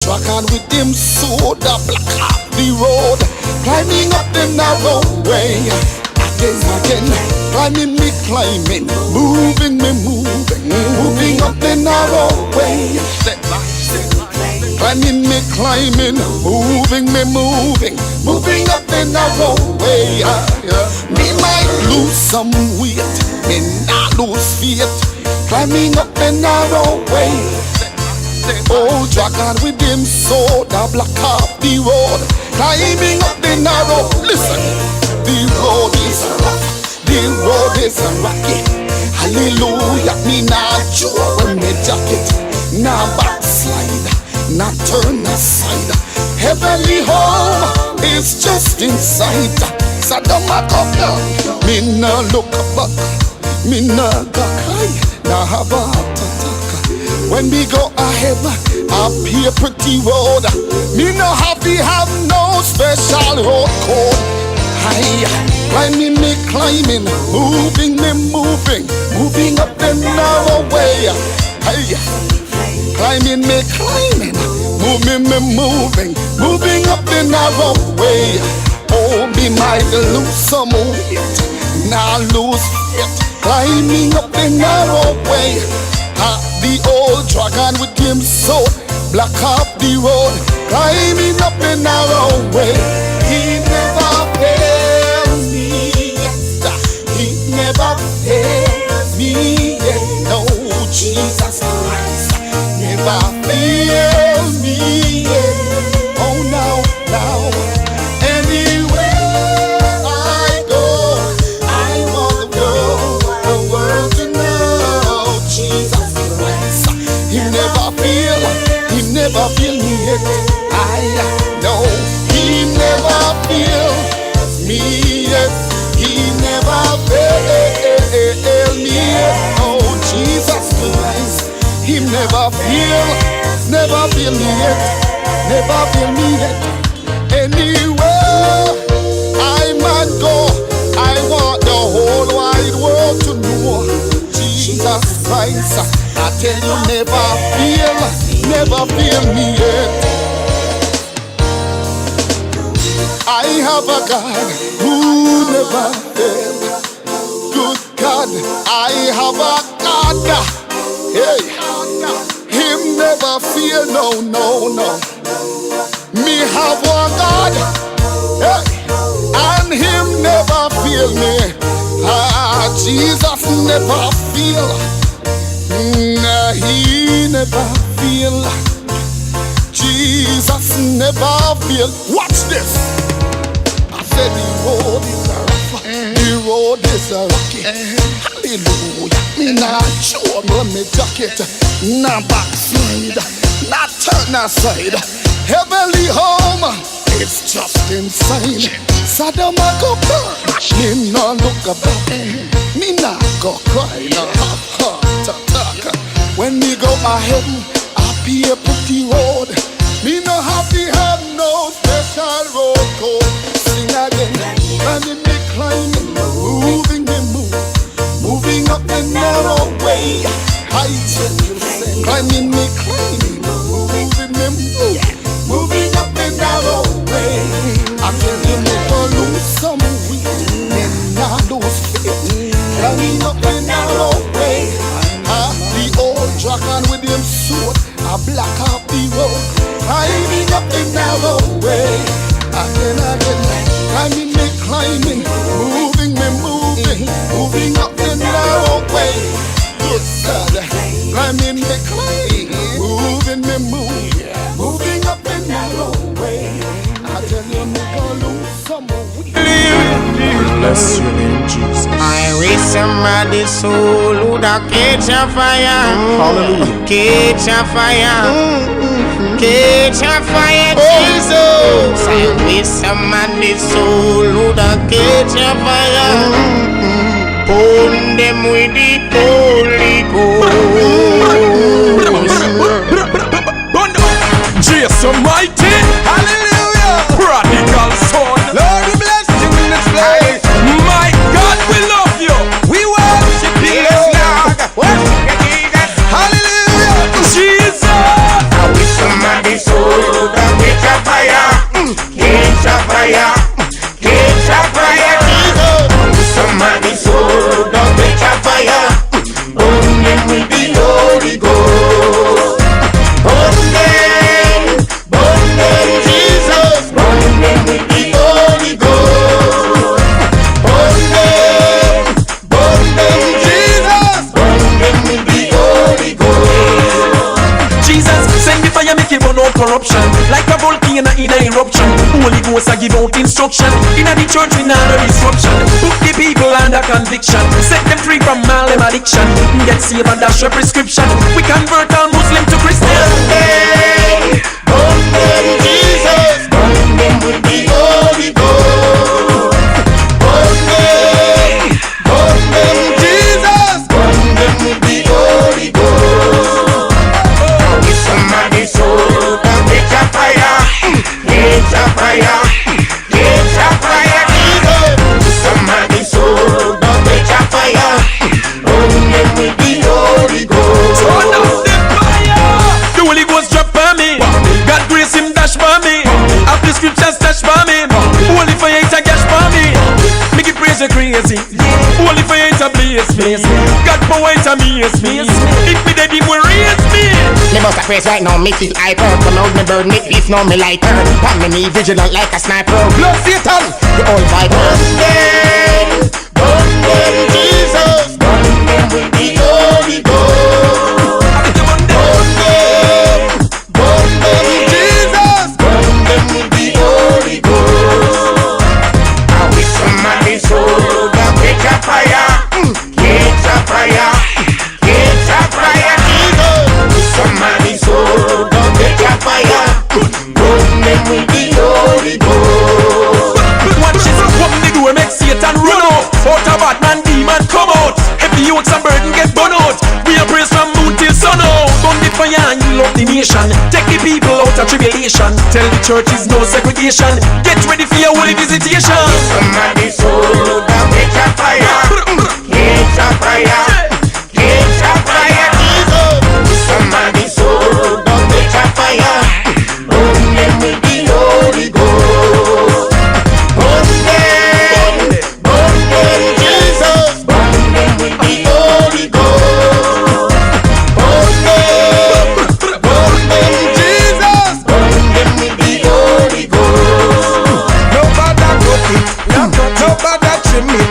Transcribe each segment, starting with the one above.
track and with him soda block up the road, climbing up the narrow way. Again, climbing, moving, moving up the narrow way. Step by step, climbing, moving up the narrow way. Me might lose some weight, me not lose faith, climbing up the narrow way. Oh, dragon with him soda block up the road, climbing up the narrow. Listen, the road is rough, the road is rocky. Hallelujah, me not sure when me jacket, nah backslide, not turn aside. Heavenly home is just inside. Sadama come down, me nah look back, me nah go cry, nah have a heart attack. When we go ahead, up here pretty road, me no happy have no special road code. Climbing, moving up the narrow way. Climbing, moving up the narrow way. Oh, me might lose some weight, now lose faith, climbing up the narrow way. The old dragon with him so block up the road, climbing up the narrow way. He never fails me yet. He never fails me yet. No, Jesus Christ never fails me yet. Oh, now, anywhere I go, I want the world to know Jesus Christ. He never fail me yet. I know he never fails me yet. He never fail me yet. Oh, Jesus Christ, he never fail me yet, never fail me yet. Anywhere I might go, I want the whole wide world to know Jesus Christ. I tell you, never fail me yet. I have a God who never fails. Good God, I have a God. Hey, him never fail, no. Me have one God, hey, and him never fail me. Jesus never fail. He never fail. Jesus never fail. Watch this. I said the road is rough, the road is rocky. Hallelujah. Me not sure me jacket, not backslide, not turn aside. Heavenly home, it's just inside. Sadama go burn, me no look about, me not go cry, no heart attack. When we go ahead, up here pretty road, me no happy have no special road code. Sing again, climbing, moving up the narrow way. I tell you, say, climbing, moving up the narrow way. I tell you, never lose some weight, never lose faith, climbing up the narrow way. The old dragon with him sword, I block up the road, climbing up the narrow way. Again, climbing, moving up the narrow way. Good God, climbing, moving up the narrow way. I tell you, me gonna lose some weight. Bless your name, Jesus. I wish somebody soul would catch a fire. Hallelujah. Catch a fire. Catch a fire, Jesus. I wish somebody soul would catch a fire. Burn them with the Holy Ghost. Jesus Almighty. Hallelujah. Prodigal son. Lord, we bless you in this place. My God, we love you. We worship you. Yes, Lord. Worship you, Jesus. Hallelujah. Jesus. I wish somebody soul soul, the catch a fire, catch a fire, catch a fire, Jesus. Somebody soul, the catch a fire, burn them with the Holy Ghost. Burn them, Jesus, burn them with the Holy Ghost. Burn them, Jesus, burn them with the Holy Ghost. Jesus, send the fire, make it burn out corruption. Like a volcano in an eruption. Holy Ghost, I give out instruction. In the church, we not a disruption. Put the people under conviction. Set them free from all them addiction. Get saved and dash a prescription. We convert all Muslim to Christian. Burn them, Jesus, burn them with the Holy Ghost. Burn them, Jesus, burn them with the Holy Ghost. With somebody's soul, catch a fire, catch a fire, catch a fire, Jesus. With somebody's soul, catch a fire, burn them with the Holy Ghost. Turn off the fire. The Holy Ghost drop on me. God grace him dash for me. Up the scriptures dash for me. Holy fire it a gash for me. Make it praise you crazy. Holy fire it a blaze me. God power it a amaze me. If me dead him will raise me. Me bust a praise right now, me feel hyper. Come out me burn me, if no me lighter. Pan me knee vigilant like a sniper. Blood Satan, the old viper. Burn them, Jesus. Burn them with the Holy Ghost. Burn them, Jesus. Burn them with the Holy Ghost. I wish somebody's soul that catch a fire, catch a fire, catch a fire, Jesus. Somebody's soul that catch a fire, burn them with the Holy Ghost. Watch it, open the door, make Satan run out. Out of Batman, demon come out. Heavy yokes and burden get burn out. We are praise from moon till sun out. Burn the fire and you love the nation. Take the people out of tribulation. Tell the church is no segregation. Get ready for your holy visitation. Somebody's soul that catch a fire, catch a fire, catch a fire, Jesus. Somebody's soul that catch a fire, burn them with the Holy Ghost. Burn them, Jesus, burn them with the Holy Ghost. Burn them, Jesus, burn them with the Holy Ghost. Nobody got it, nobody trim it.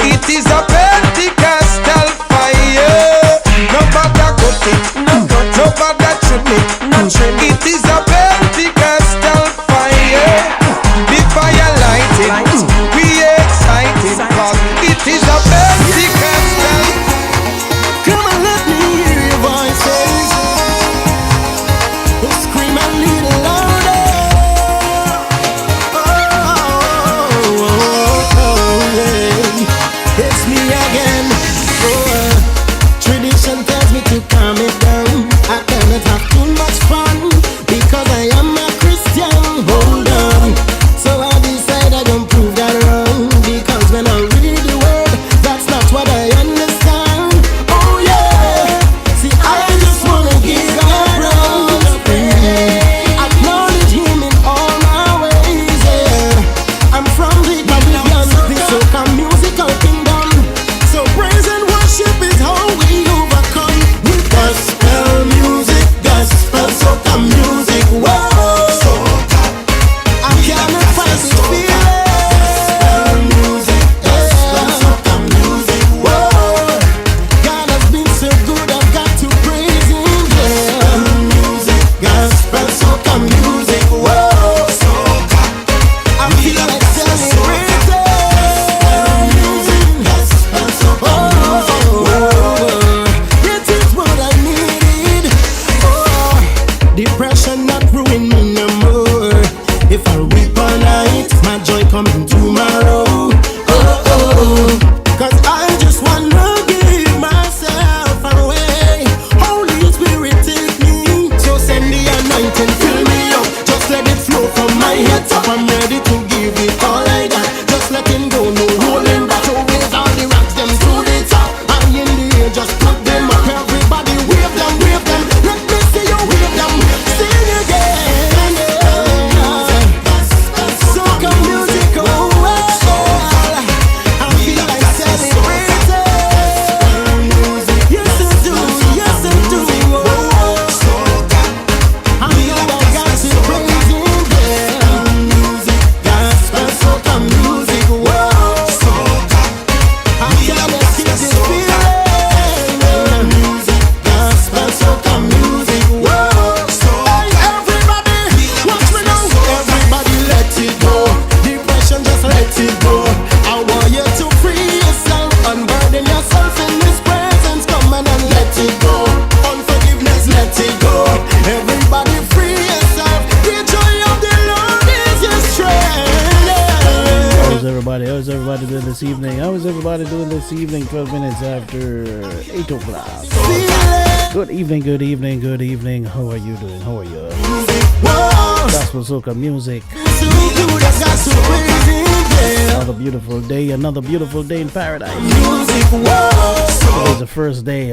It is a Pentecostal fire. Nobody got it, nobody trim it. It is a Pentecostal fire. The fire lighted, we excited, cause it is a Pentecostal. Come on, let me hear your voices. Scream a little louder. Yeah. It's me again. Tradition tells me to calm it down. I cannot have too much fun because I am a Christian. Hold on. So I decide I don't prove that wrong, because when I read the word, that's not what I understand. Oh yeah. See, I just wanna give God praise. Acknowledge Him in all my ways. Yeah. I'm from the Caribbean, the soca musical kingdom. So praise and worship is how we overcome. With gospel music, gospel soca music. Whoa. I cannot fight this feeling. Gospel music, gospel soca music. Whoa. God has been so good, I've got to praise Him. Gospel music, gospel soca music. Whoa. I feel like celebrating. Gospel soca music. Whoa. It is what I needed. Oh, depression not ruin me no more. If I weep all night, my joy coming tomorrow. Cause I just wanna give myself away. Holy Spirit take me. So send the anointing, fill me up. Just let it flow from my head top. I'm ready to give it all I got. Just letting go, no holding back. So raise all the rocks, them to the top. I in the air, just put them up. Everybody wave them, wave them. Let me see you wave them. Sing again. How's everybody doing this evening? How is everybody doing this evening? 12 minutes after 8 o'clock. Good evening, good evening, good evening. How are you doing? How are you? Gospel soca music. Another beautiful day in paradise. Today's the first day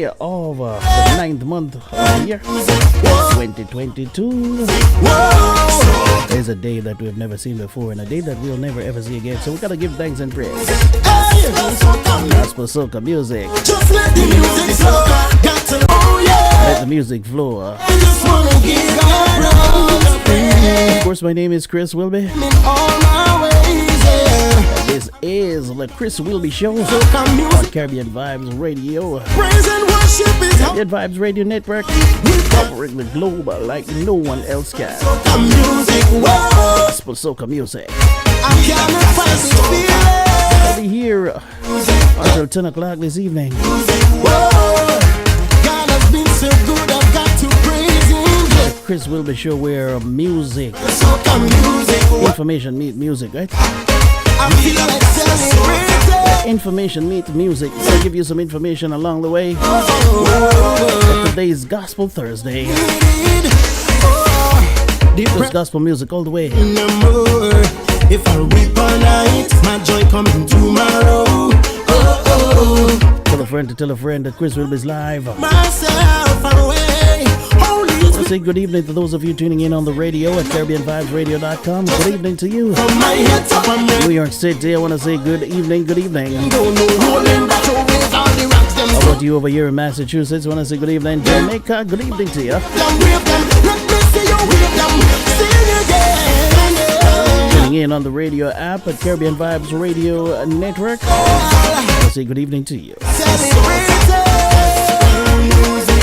of the 9th month of the year, 2022. It's a day that we've never seen before and a day that we'll never ever see again. So we gotta give thanks and praise. Gospel soca music. Just let the music flow. Got to Let the music flow. I just wanna give God all the praise. Of course, my name is Chris Whilby. In all my ways, yeah. This is the Chris Whilby Show Soca on music, Caribbean Vibes Radio. praise and worship is how Caribbean Vibes Radio Network, covering the globe like no one else can. soca music. Whoa, Gospel soca music. I cannot fight this feeling. I'll be here until 10 o'clock this evening. Whoa, God has been so good. I've got to praise Him. Yeah. Chris Whilby Show where music, Soca music. Whoa, information meet music, right? I feel like celebrating. Information meet music. So I'll give you some information along the way. Today's Gospel Thursday. Just gospel music all the way. If I weep all night, my joy coming tomorrow. Tell a friend to tell a friend that Chris Whilby is live. Myself away. Holy I say good evening to those of you tuning in on the radio at CaribbeanVibesRadio.com. Good evening to you. from my head top of my New York City, I want to say good evening, good evening. don't know rolling back your ways all the rocks them How about you over here in Massachusetts? I want to say good evening, Jamaica. Good evening to you. them wave them. Let me see you wave them. Sing again. Tuning in on the radio app at Caribbean Vibes Radio Network. I want to say good evening to you. Celebrate it.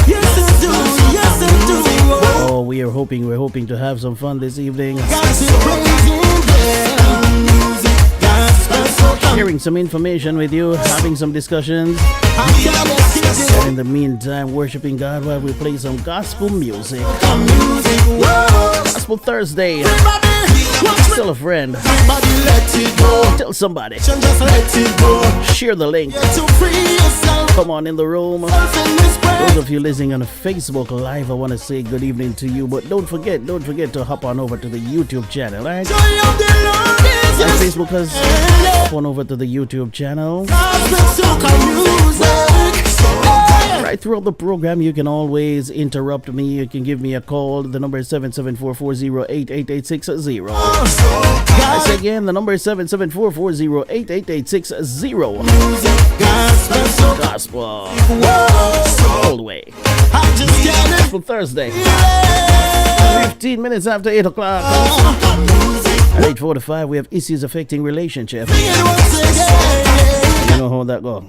Yes it do. Yes it do. Oh, we're hoping to have some fun this evening. Got to praise Him. Gospel soca. Sharing some information with you, having some discussions. I cannot keep it. And in the meantime, worshiping God while we play some gospel music. Music. Whoa. Gospel Thursday. Everybody, watch me. Tell a friend. Everybody let it go. Tell somebody. Just let it go. Share the link. To free yourself. Come on in the room. In this prayer. Those of you listening on Facebook Live, I want to say good evening to you. But don't forget to hop on over to the YouTube channel, right? Joy of the Lord is And your Facebookers, hop on over to the YouTube channel. gospel soca music. Right throughout the program, you can always interrupt me. You can give me a call. The number is 774-408-8860. I say again, the number is 774-408-8860. Gospel soca. Gospel Whoa. all the way. I just can't Gospel Thursday. 15 minutes after 8 o'clock. At 8:45, we have issues affecting relationship. it once again. You know how that go.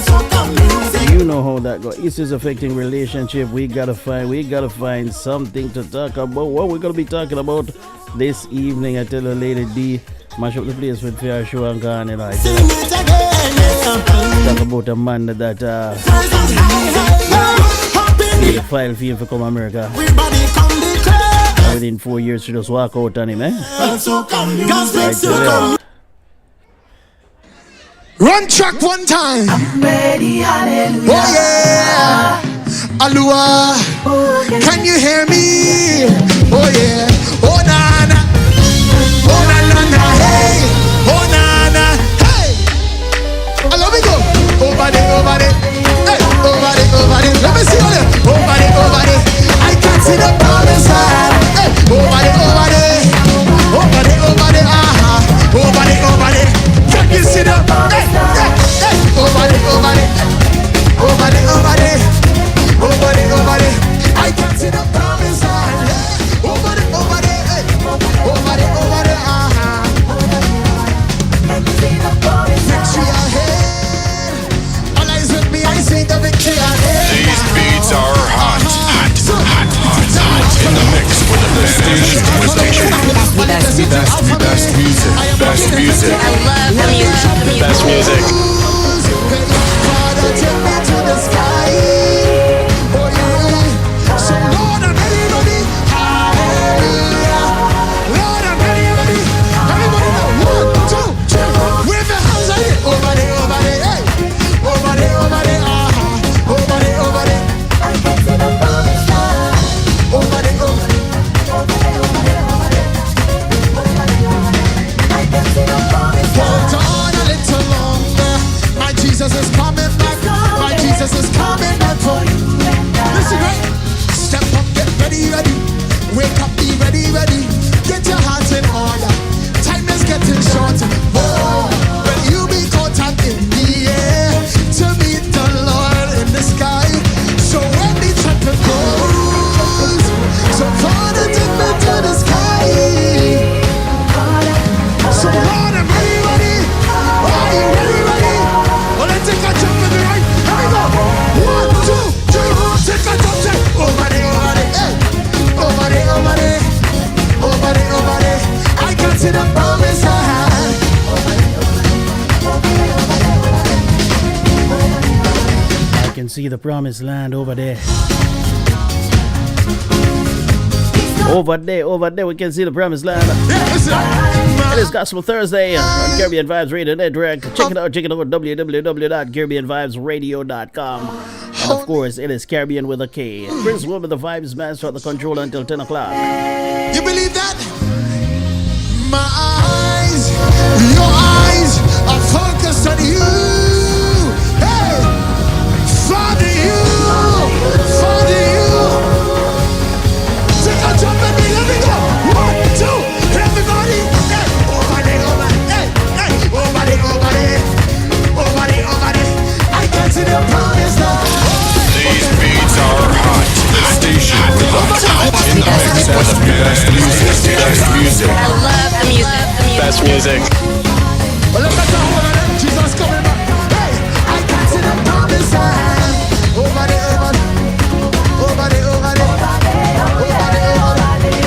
Soca music. You know how that go. Issues affecting relationship. We gotta find something to talk about. What we're gonna be talking about this evening. I tell her Lady D, mash up the place with fair show and gone, and I Sing it again. talk about a man that Praise and high. made a file for him to come to America. Everybody come declare. Within 4 years, she just walk out on him, eh? Soca music. I tell you. Run track one time. I'm ready, hallelujah. Oh yeah. Alua. Can you hear me? Oh yeah. Oh na na. Oh na na na. Hey. Oh na na. Hey. I love it go. Over there. Hey. Over there. Let me see you there. Over there. I can see the promised land. Hey. Over there. Over there. Aha. Over there. Can you see the? Hey. Over there. I can see the promised land. Over there. Aha. Victory ahead. All eyes with me, I see the victory ahead. These beats are hot. In the mix with the best station. Best music. I love the music. Best music. Father, take me to the sky. Oh yeah. So Lord, I'm ready. Hallelujah. Lord, I'm ready. Everybody see the promised land over there. Over there, we can see the promised land. It is Gospel Thursday on Caribbean Vibes Radio Network. Check it out, www.caribbeanvibesradio.com. And of course, it is Caribbean with a K. Chris Wilby, the Vibes Master at the controller until 10 o'clock. You believe that? My eyes, your eyes are focused on you. Hey, Father, you. Take a jump at me, let me go. 1, 2, everybody. Hey, over there. Hey, over there. I can see the promise now. These beats are hot. The station with the hot in the mix with the best music. I love the music. Best music. Well, look at the one of them, Jesus coming back. Hey, I can see the promise land. Over there.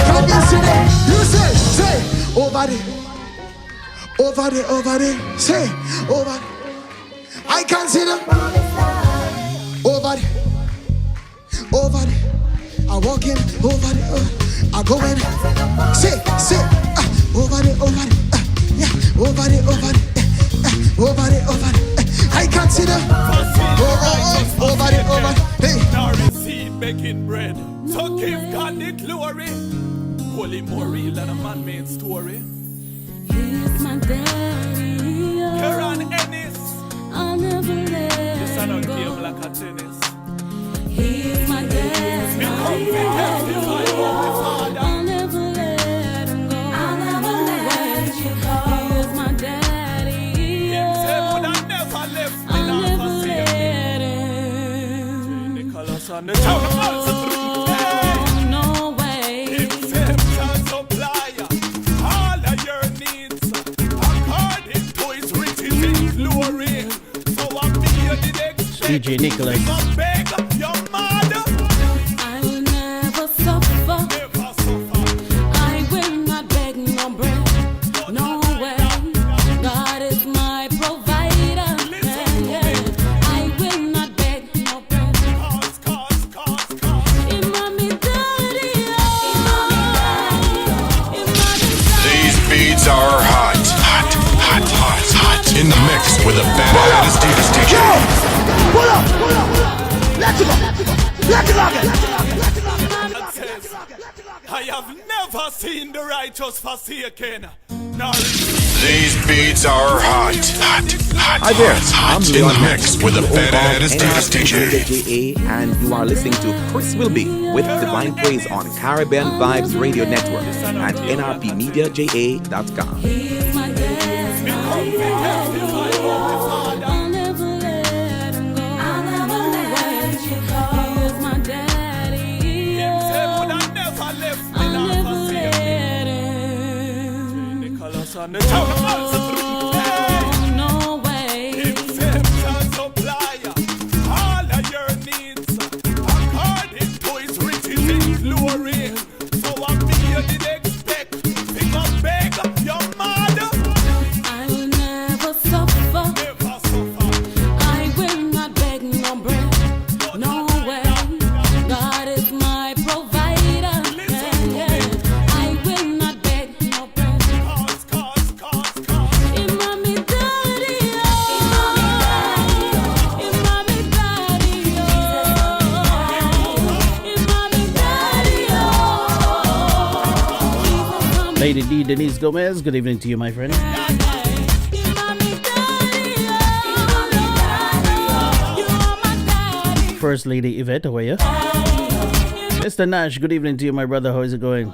Can you see them? You say, over there. Say, over there. I can see them. Over there. I walk in, over there. I go in. Say, over there. Yeah, over there. Over there. I can see them. Over there. Hey. Now receive baking bread. So give God the glory. Holy more real than a man-made story. He's my daddy. You're on Ennis. I'll never let This I don't go. game like a tennis. He's my daddy. Me come to testify about the Father. I'll never let him go. I'll never let you go. He's my daddy. Him say would I never left me I'll now never for save let me. him. Nicholas on the town of Ulster. No way. Him say shall supply all of your needs according to his riches in glory. So I'm here did expect. DJ Nicholas. Go beg your mother. I will never suffer. Never suffer. I will not beg no bread. No way. God is my provider. I will not beg no bread. Cause. Imami daddy, These beats are hot. In the mix with the baddest DJ. Pull up. Let's go. I have never seen the righteous forsaken. Nor These beats are hot. Hi there, I'm In Leon the mix with the baddest DJ. JA, and you are listening to Chris Wilby with Divine Praise on Caribbean Vibes Radio Network and NRPMediaJA.com. He's my daddy. I'll never let him go. I'll never let you go. He's my daddy. him say would I never left me I'll now never for save me. let him. Nicholas on the town of Ulster. No way. Him say shall supply all of your needs according to his riches in glory. So I'm here did expect. Pick up beg your mother. I will never suffer. Never suffer. I will not beg no bread. No way. God is my provider. I will not beg no bread. Cause. Imami daddy, Imami daddy, Imami daddy, Lady D. Denise Gomez, good evening to you, my friend. Imami daddy, you are my daddy. First Lady Yvette, how are you? Mr. Nash, good evening to you, my brother. How is it going?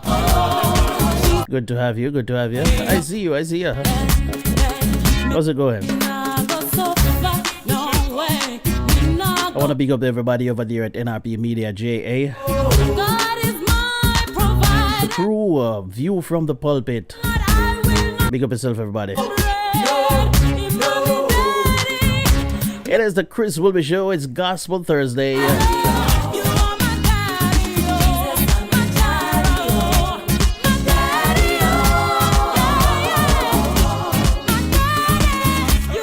Good to have you. I see you. How's it going? I want to big up everybody over there at NRP Media JA. The crew, View from the Pulpit. Big up yourself, everybody. It is the Chris Wilby Show. It's Gospel Thursday.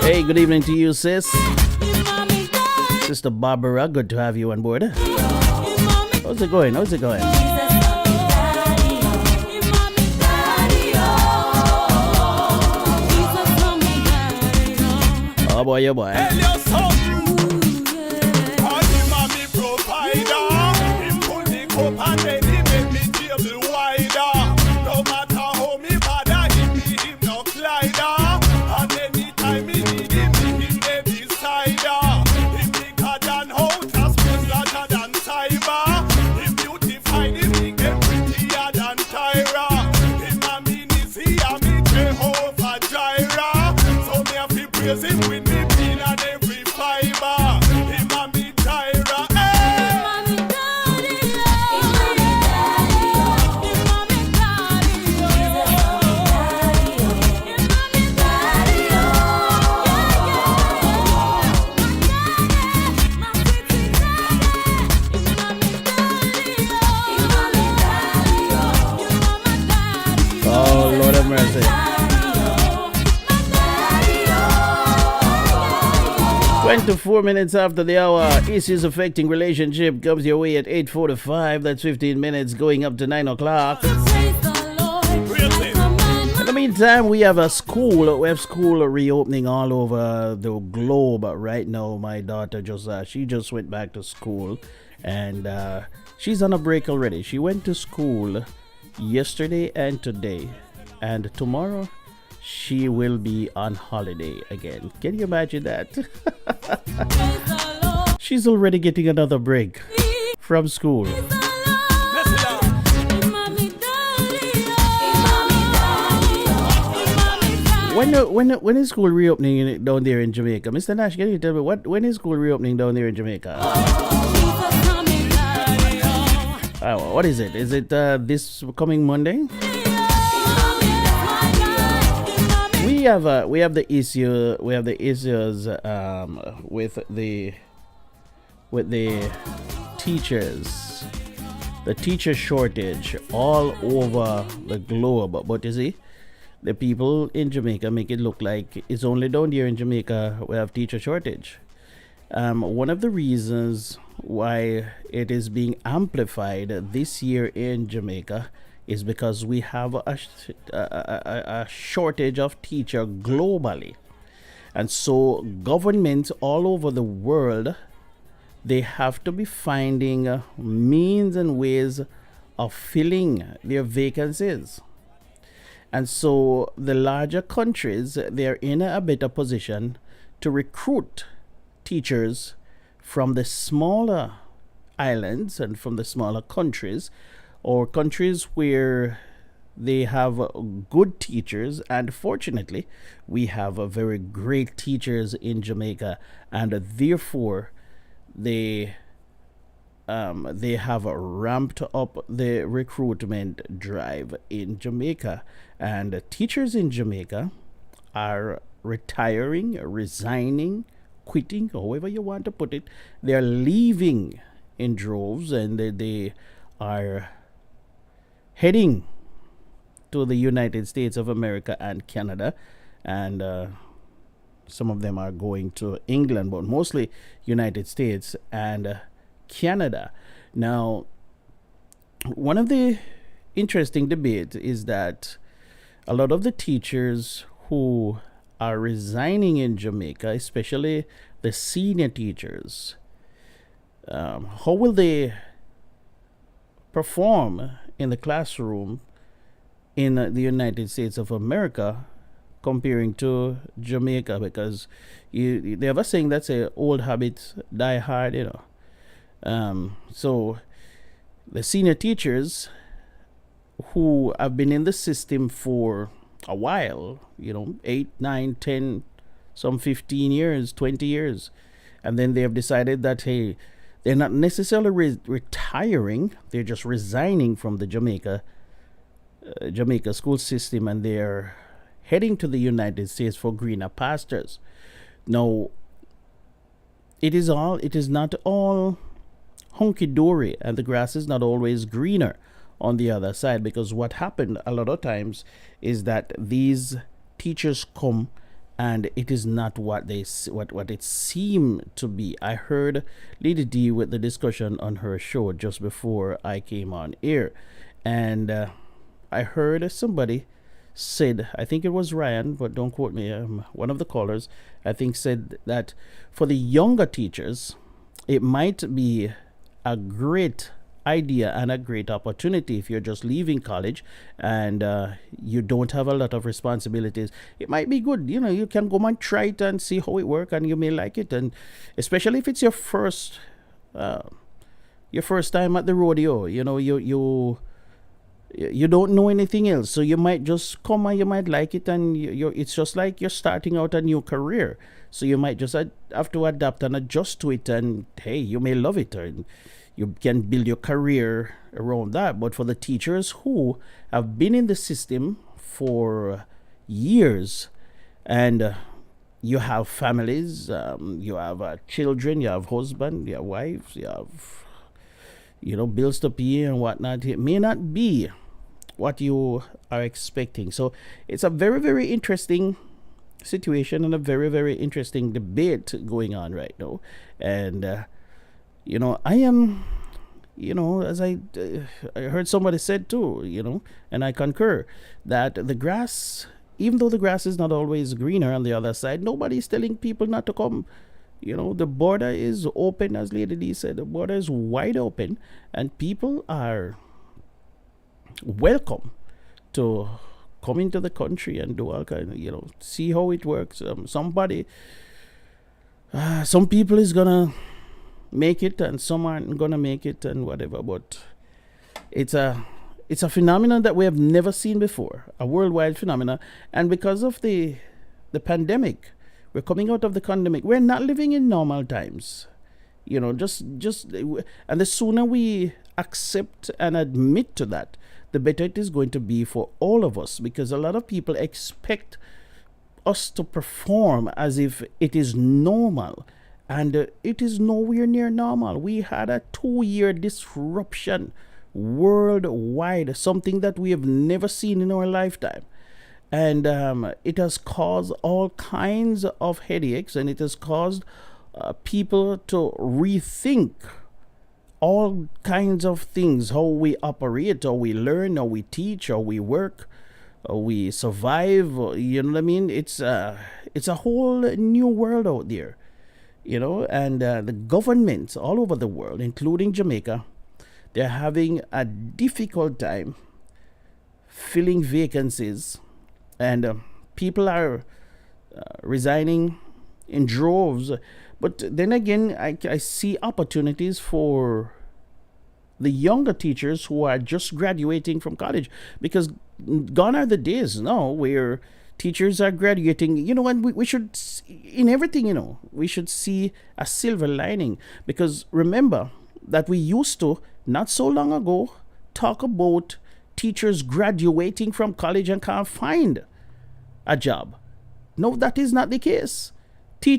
Hey, good evening to you, sis. Sister Barbara, good to have you on board. How's it going? How's it going? Oh boy, oh boy. Oh, Lord have mercy. 24 minutes after the hour, issues affecting relationship comes your way at 8:45. That's 15 minutes going up to 9 o'clock. In the meantime, we have a school. We have school reopening all over the globe right now. My daughter she just went back to school, and she's on a break already. She went to school yesterday and today, and tomorrow she will be on holiday again. Can you imagine that? She's already getting another break from school. When is school reopening down there in Jamaica? Mr. Nash, can you tell me when is school reopening down there in Jamaica? What is it? Is it this coming Monday? We have the issue. We have the issues with the teachers, the teacher shortage all over the globe. But you see, the people in Jamaica make it look like it's only down here in Jamaica we have teacher shortage. One of the reasons why it is being amplified this year in Jamaica is because we have a shortage of teachers globally. And so governments all over the world, they have to be finding means and ways of filling their vacancies. And so the larger countries, they're in a better position to recruit teachers from the smaller islands and from the smaller countries, or countries where they have good teachers. And fortunately, we have a very great teachers in Jamaica, and therefore they have ramped up the recruitment drive in Jamaica. And teachers in Jamaica are retiring, resigning, quitting, however you want to put it. They're leaving in droves, and they are heading to the United States of America and Canada, and some of them are going to England, but mostly United States and Canada. Now, one of the interesting debates is that a lot of the teachers who are resigning in Jamaica, especially the senior teachers, how will they perform in the classroom in the United States of America comparing to Jamaica? Because they have a saying that say old habits die hard, you know. So the senior teachers who have been in the system for a while, 8, 9, 10, some 15 years, 20 years, and then they have decided that, hey, they're not necessarily retiring, they're just resigning from the Jamaica school system, and they're heading to the United States for greener pastures. Now, it is not all hunky-dory, and the grass is not always greener on the other side, because what happened a lot of times is that these teachers come and it is not what what it seemed to be. I heard Lady D with the discussion on her show just before I came on air, and I heard somebody said, I think it was Ryan, but don't quote me, one of the callers, I think, said that for the younger teachers, it might be a great idea and a great opportunity if you're just leaving college and you don't have a lot of responsibilities. It might be good, you can go and try it and see how it works, and you may like it, and especially if it's your first time at the rodeo, you don't know anything else, so you might just come and you might like it, and it's just like you're starting out a new career, so you might just have to adapt and adjust to it, and hey, you may love it, and you can build your career around that. But for the teachers who have been in the system for years, and you have families, you have children, you have husband, you have wives, you have bills to pay and whatnot, it may not be what you are expecting. So it's a very, very interesting situation and a very, very interesting debate going on right now. And I am, as I heard somebody said too, and I concur that the grass, even though the grass is not always greener on the other side, nobody's telling people not to come. The border is open, as Lady D said. The border is wide open, and people are welcome to come into the country and do all kind of, see how it works. Some people is gonna make it, and some aren't gonna make it, and whatever. But it's a phenomenon that we have never seen before, a worldwide phenomenon, and because of the pandemic. We're coming out of the pandemic. We're not living in normal times. And the sooner we accept and admit to that, the better it is going to be for all of us, because a lot of people expect us to perform as if it is normal, and it is nowhere near normal. We had a 2-year disruption worldwide, something that we have never seen in our lifetime. And it has caused all kinds of headaches, and it has caused people to rethink all kinds of things, how we operate, how we learn, how we teach, how we work, how we survive. You know what I mean? It's a whole new world out there, and the governments all over the world, including Jamaica, they're having a difficult time filling vacancies. And people are resigning in droves. But then again, I see opportunities for the younger teachers who are just graduating from college, because gone are the days now where teachers are graduating. And we should, in everything, we should see a silver lining. Because remember that we used to, not so long ago, talk about teachers graduating from college and can't find a job. No, that is not the case. You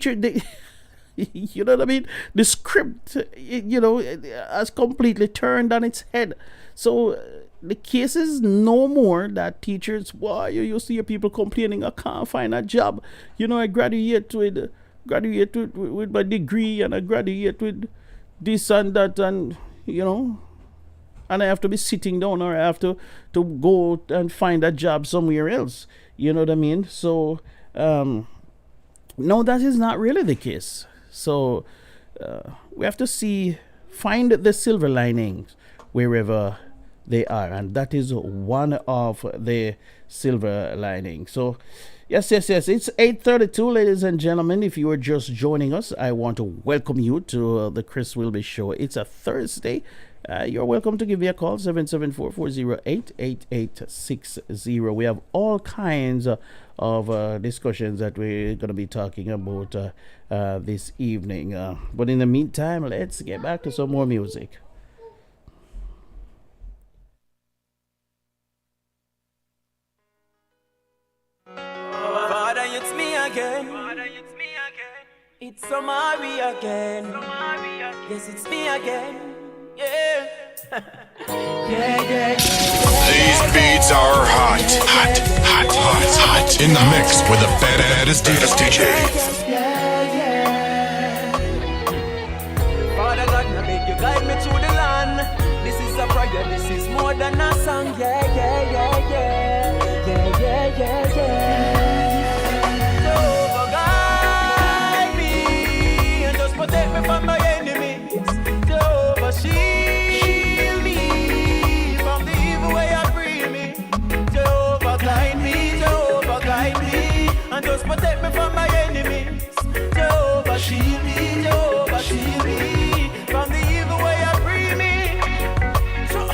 know what I mean? The script, has completely turned on its head. So the case is no more that teachers, you used to hear people complaining, I can't find a job. I graduate with my degree, and I graduate with this and that, and and I have to be sitting down, or I have to go and find a job somewhere else. You know what I mean? So, no, that is not really the case. So, we have to find the silver linings wherever they are. And that is one of the silver linings. So, yes. It's 8:32, ladies and gentlemen. If you are just joining us, I want to welcome you to the Chris Whilby Show. It's a Thursday. You're welcome to give me a call, 774-408-8860. We have all kinds of discussions that we're going to be talking about this evening. But in the meantime, let's get back to some more music. Father, it's me again. It's Somari again. Yes, it's me again. Yeah. These beats are hot. hot in the mix with the baddest DJ. Father God, now make you guide me through the land. This is a prayer, this is more than a song. Yeah, yeah, yeah, yeah. Yeah, yeah, yeah, yeah. Jehovah, guide me and just protect me from my enemies. Jehovah, shield me from the evil way I bring me. Jehovah, guide me and just protect me from my enemies. Jehovah, shield me from the evil way I bring me. So,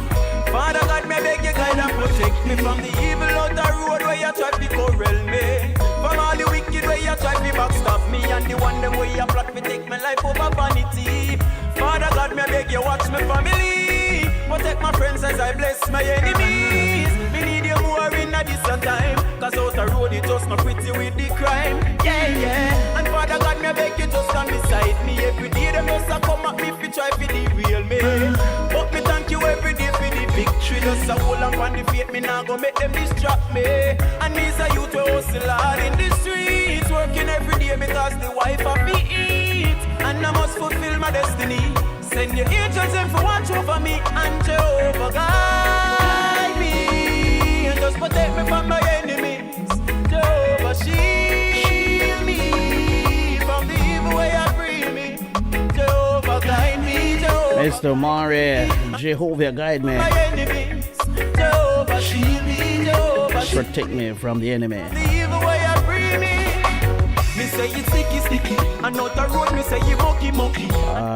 Father God, me beg you guide and protect me from the evil out the road where you try to corral me. From all the wicked where you try to backstab me, and the one them way you plot me take my life over vanity. Father God, me beg you watch my family, protect my friends as I bless my enemies. Me need you more in a this time, cause out the road it just not pretty with the crime. Yeah, yeah. And Father God, me beg you just stand beside me. Every day them just a come at me fi try fi derail me. But me thank you every day for the victory. Just a hold on the faith, me nah go make them distract me. And me's a youth we hustle hard in the streets, working every day because the wife have to eat. And I must fulfill my destiny. Send your angels in for watch over me. And Jehovah guide me and just protect me from my enemies. Jehovah shield me from the evil way I bring me. Jehovah guide me, Jehovah Mr. Mari, Jehovah guide me. my enemies. Jehovah shield me, Jehovah shield Protect me from the enemy. the evil way I bring me. Me say it's sticky, sticky. And out the road, me say you mucky, mucky.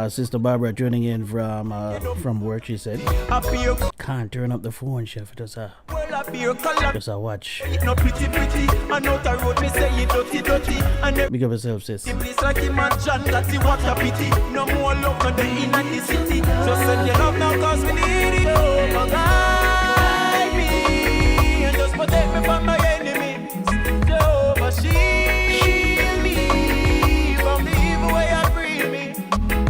Sister Barbara tuning in from work, she said. I feel Can't turn up the phone, chef. Just well, I feel color. just a watch. It not pretty, pretty. And out the road, me say you dirty, dirty. And the Big up yourself, sis. place like him and John, that's the what a pity. No more love, no the in and the city. Just send your love now, cause we need it. Oh, guide me and just protect me from my enemies. Jehovah, shield me from the evil way I bring me.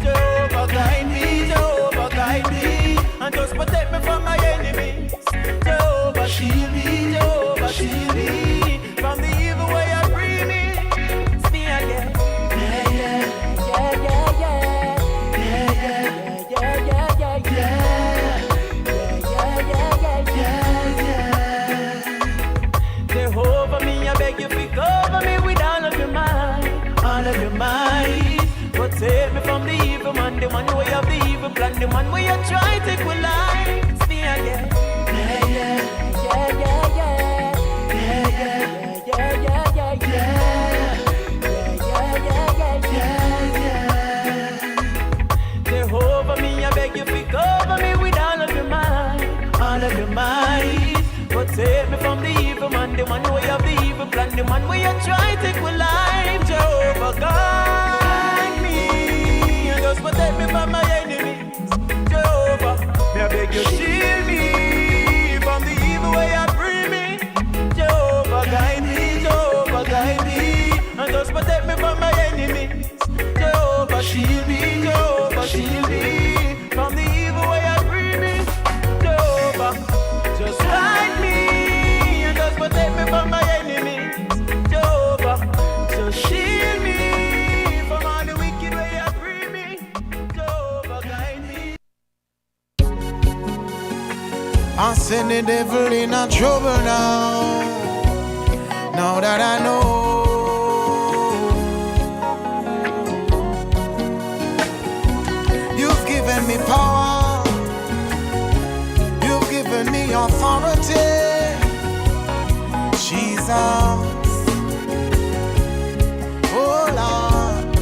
Jehovah, guide me and just protect me from my enemies. Jehovah, shield me from the evil way I bring me. It's me again. Yeah, yeah, yeah, yeah, yeah, yeah, yeah, yeah, yeah, yeah, yeah. Jehovah, me, I beg you, to cover me with all of your might, all of your might. Protect me from the evil man, the one way of the evil plan, the one way you try to take my life. It's me again. Yeah, yeah, yeah, yeah, yeah, yeah, yeah, yeah, yeah, yeah, yeah. Jehovah, me, I beg you, to cover me with all of your might, all of your might. Protect me from the evil man, the one way of the evil plan, the one way you try to take my life. Jehovah, guide me and just protect me from my enemies. Jehovah, me I beg you, shield me from the evil way I bring me. Jehovah, guide me and just protect me from my enemies. Jehovah, shield me from the evil way I bring me. Jehovah, just guide me and just protect me from my enemies. Jehovah, just shield me from all the wicked way I bring me. Jehovah, guide me. I send the devil in a trouble now. Now that I know you've given me power, you've given me authority, Jesus. Oh Lord,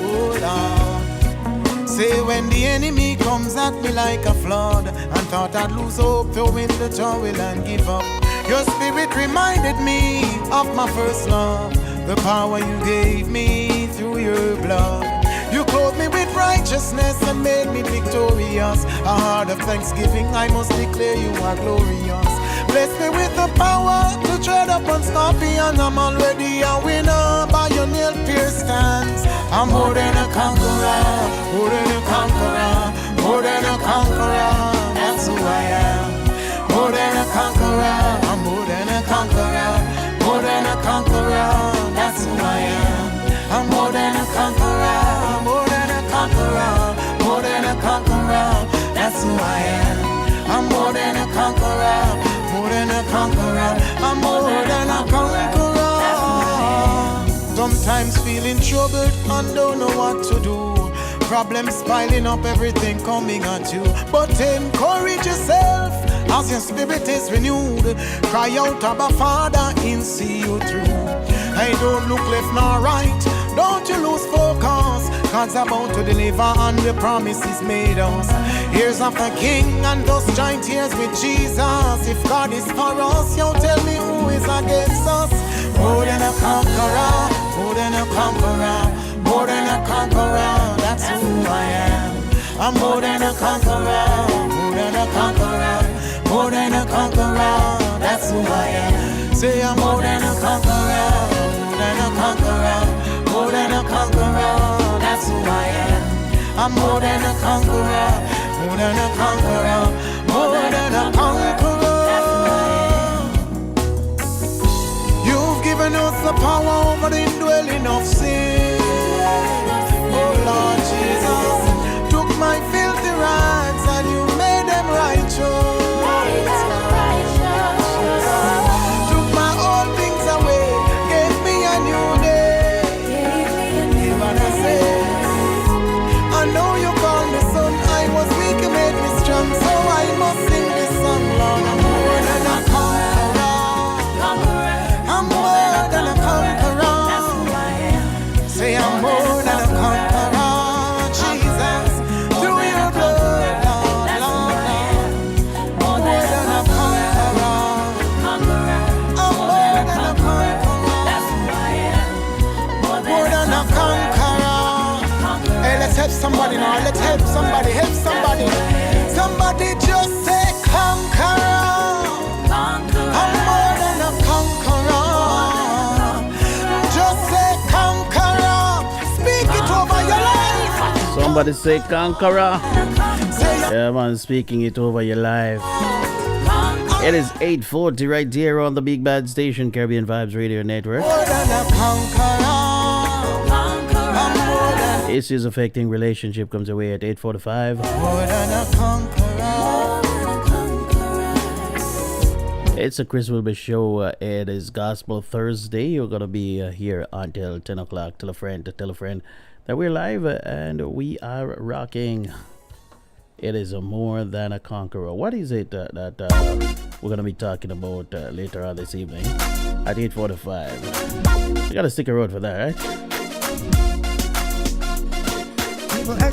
oh Lord. Say when the enemy comes at me like a flood, and thought I'd lose hope, throw in the towel and give up, your spirit reminded me of my first love, the power you gave me through your blood. You clothed me with righteousness and made me victorious. A heart of thanksgiving, I must declare you are glorious. Bless me with the power to tread upon scorpions. I'm already a winner by your nail-pierced hands. I'm more than a conqueror, more than a conqueror, more than a conqueror. That's who I am. More than a conqueror, I'm more than a conqueror, more than who I am. I'm more than a conqueror, more than a conqueror. I'm more than a conqueror. Sometimes feeling troubled and don't know what to do. Problems piling up, everything coming at you. But encourage yourself as your spirit is renewed. Cry out, Abba Father, and see you through. Hey, don't look left nor right, don't you lose focus. God's about to deliver and the promises made us. Ears of the King and those giant tears with Jesus. If God is for us, you tell me who is against us. More than a conqueror, more than a conqueror, more than a conqueror. That's who I am. I'm more than a conqueror, more than a conqueror, more than a conqueror. That's who I am. Say I'm more than a conqueror, more than a conqueror, more than a conqueror. That's who I am. I'm more than a conqueror, more than a conqueror, more than a conqueror. You've given us the power over the indwelling of sin. Oh Lord Jesus, took my filthy rags and you made them righteous. Took my old things away, gave me a new day. Hear what I say? I know you call me son, I was weak, you made me strong, so I must sing this song, Lord. I'm more than a conqueror. I'm more than a conqueror. Say I'm more than a conqueror, Jesus, through your blood, Lord, Lord. More than a conqueror. I'm more than a conqueror. More than a conqueror. Hey, let's help somebody now. Let's help somebody. Help somebody. Somebody just say conqueror. I'm more than a conqueror. Just say conqueror. Speak it over your life. Somebody say conqueror. Yeah, man, speaking it over your life. It is 8:40 right there on the Big Bad Station, Caribbean Vibes Radio Network. More than a conqueror. Issues affecting relationship comes away at 8:45. More than a conqueror. It's a Chris Wilbur show. It is Gospel Thursday. You're gonna be here until 10 o'clock. Tell a friend to tell a friend that we're live and we are rocking. It is a more than a conqueror. What is it that we're gonna be talking about later on this evening at 8:45? You gotta stick around for that, right?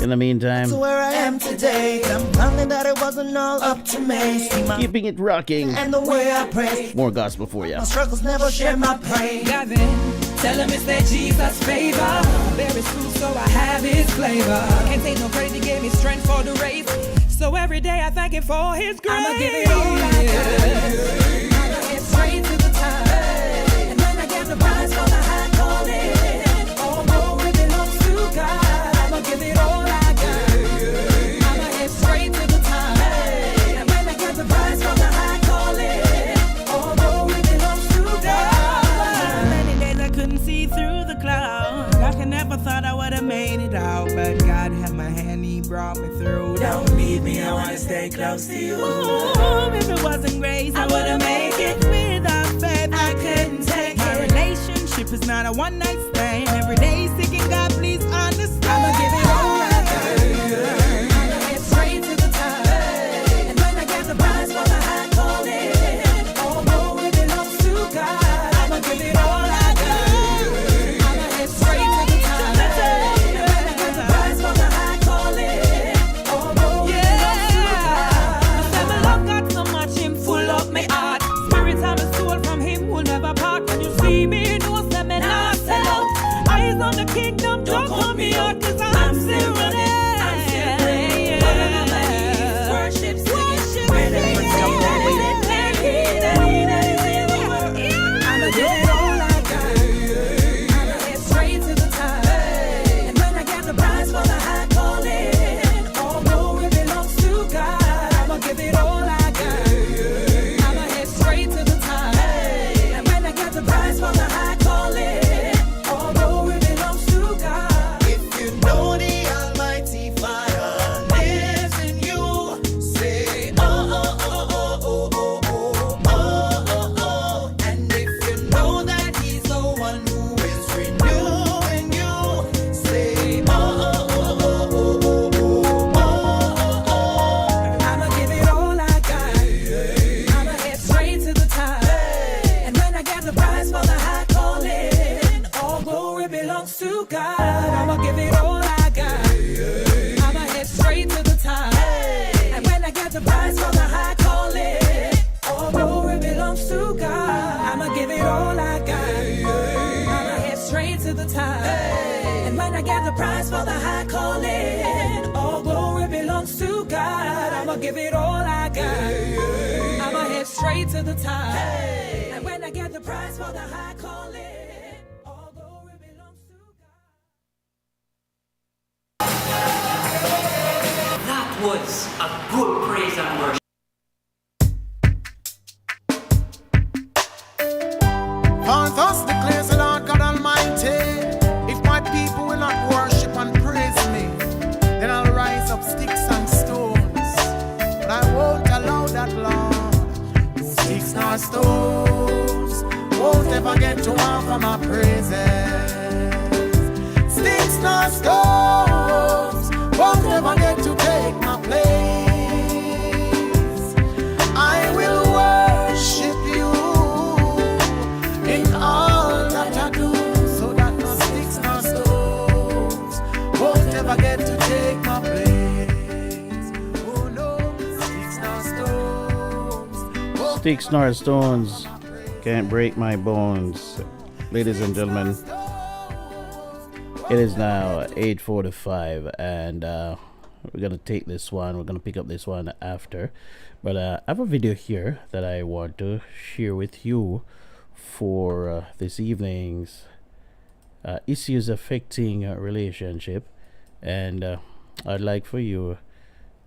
In the meantime, to where I am today, I'm finding that it wasn't all up to me. keeping it rocking. And the way I pray, More gospel for you. my struggles never share my praise. Tell him it's that Jesus favor. Very smooth, so I have his flavor. Can't take no credit, he gave me strength for the race. So every day I thank him for his grace. I'ma give it all I got. I'ma get straight to the top. And when I get the prize for the high calling, all glory belongs to God. I'ma give it all I got. I'ma head straight to the top. And when I get the prize for the high calling, all glory belongs to God. Many days I couldn't see through the clouds. I never thought I would have made it out, but God had my hand, he brought me through. Don't leave me, I wanna stay close to you. Ooh, if it wasn't grace, I wouldn't make it. Without faith, I couldn't take it. My relationship is not a one-night stand. Every day seeking God, please understand. I'ma give it all I got. I'ma get straight to the top. And when I get the prize for the high calling, all glory belongs to God. I'ma give it all I got. I'ma head straight to the top. And when I get the prize for the high calling, all glory belongs to God. Never love God so much, him full of my heart. Spirit and my soul from him will never part. When you see me, you know, say me not sell out. Eyes on the King. it all I got. I'ma head straight to the top. And when I get the prize for the high calling, all glory belongs to God. I'ma give it all I got. I'ma head straight to the top. And when I get the prize for the high calling, all glory belongs to God. That was a good praise and worship. For thus declares the Lord God Almighty, if my people will not worship and praise me, then I'll rise up sticks and stones. But I won't allow that, Lord. No sticks nor stones won't ever get to offer my praises. Sticks nor stones won't ever get to take my place. I will worship you in all that I do, so that no sticks nor stones won't ever get to take my place. Oh no, sticks nor stones. Sticks nor stones can't break my bones. Ladies and gentlemen, it is now 8:45, and we're gonna take this one. We're gonna pick up this one after, but I have a video here that I want to share with you for this evening's issues affecting relationship, and I'd like for you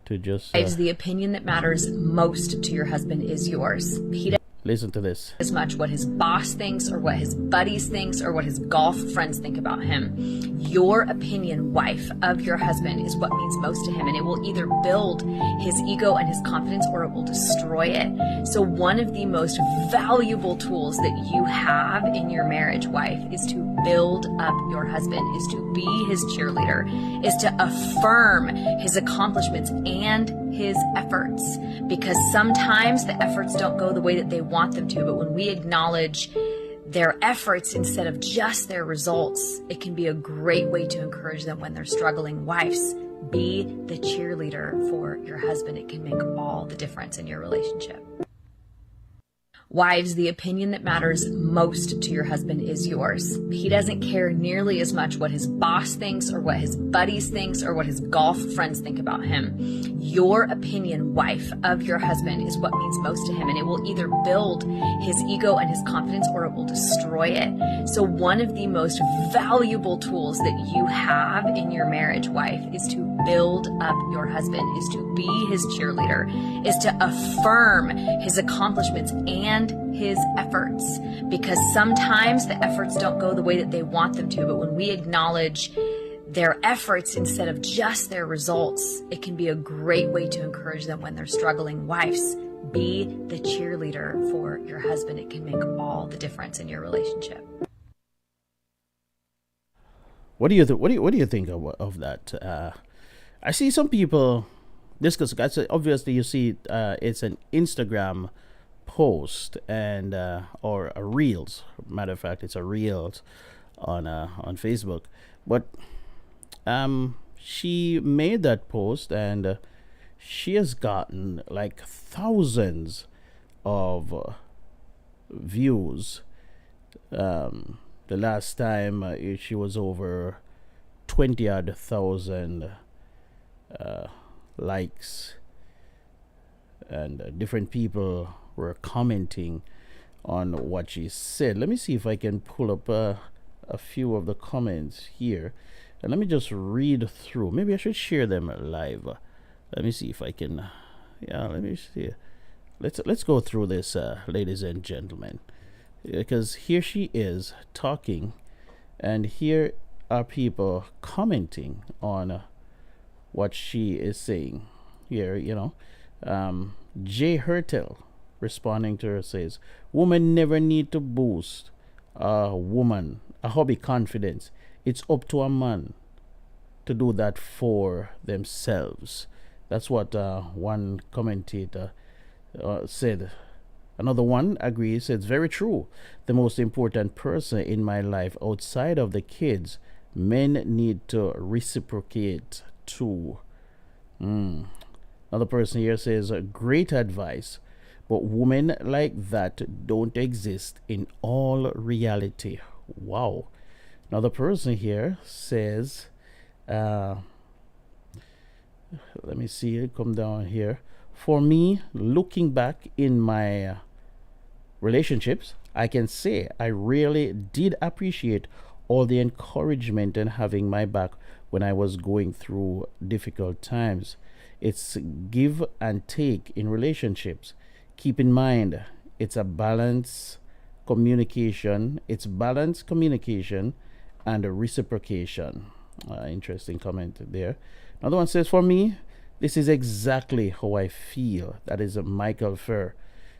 to just The opinion that matters most to your husband is yours. He listen to this. as much what his boss thinks or what his buddies thinks or what his golf friends think about him. Your opinion, wife, of your husband is what means most to him, and it will either build his ego and his confidence or it will destroy it. So one of the most valuable tools that you have in your marriage, wife, is to build up your husband, is to be his cheerleader, is to affirm his accomplishments and his efforts, because sometimes the efforts don't go the way that they want them to, but when we acknowledge their efforts instead of just their results, it can be a great way to encourage them when they're struggling. Wives, be the cheerleader for your husband. It can make all the difference in your relationship. Wives, the opinion that matters most to your husband is yours. He doesn't care nearly as much what his boss thinks or what his buddies thinks or what his golf friends think about him. Your opinion, wife, of your husband is what means most to him, and it will either build his ego and his confidence or it will destroy it. So one of the most valuable tools that you have in your marriage, wife, is to build up your husband, is to be his cheerleader, is to affirm his accomplishments and his efforts, because sometimes the efforts don't go the way that they want them to, but when we acknowledge their efforts instead of just their results, it can be a great way to encourage them when they're struggling. Wives, be the cheerleader for your husband. It can make all the difference in your relationship. What do you think of that? I see some people discuss. Obviously, you see, it's an Instagram post and or a reels. Matter of fact, it's a reels on Facebook. But she made that post and she has gotten like thousands of views. The last time she was over 20,000 likes, and different people were commenting on what she said. Let me see if I can pull up a few of the comments here, and let me just read through. Maybe I should share them live. Let me see if I can. Yeah, let me see. Let's go through this, ladies and gentlemen, because here she is talking, and here are people commenting on what she is saying. Here, Jay Hertel responding to her says, "Women never need to boost a hobby confidence. It's up to a man to do that for themselves." That's what one commentator said. Another one agrees, says, "Very true. The most important person in my life outside of the kids, men need to reciprocate too." Another person here says, "Great advice. but women like that don't exist in all reality. Wow. Another person here says, let me see it come down here. For me, looking back in my relationships, I can say I really did appreciate all the encouragement and having my back when I was going through difficult times. It's give and take in relationships. Keep in mind, it's a balance communication. It's balanced communication and a reciprocation. Interesting comment there. Another one says, for me, this is exactly how I feel. That is Michael Furr.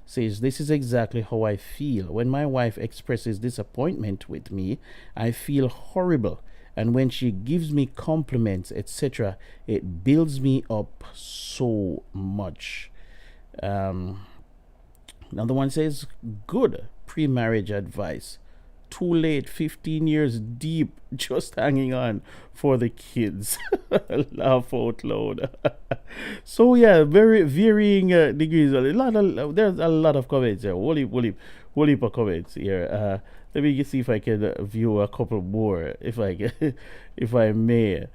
Says, this is exactly how I feel. When my wife expresses disappointment with me, I feel horrible. And when she gives me compliments, etc., it builds me up so much. Another one says, good pre-marriage advice. Too late, 15 years deep, just hanging on for the kids. Laugh out loud. So yeah, very varying degrees. There's a lot of comments here. Whole heap of comments here. Let me see if I can view a couple more, if I may.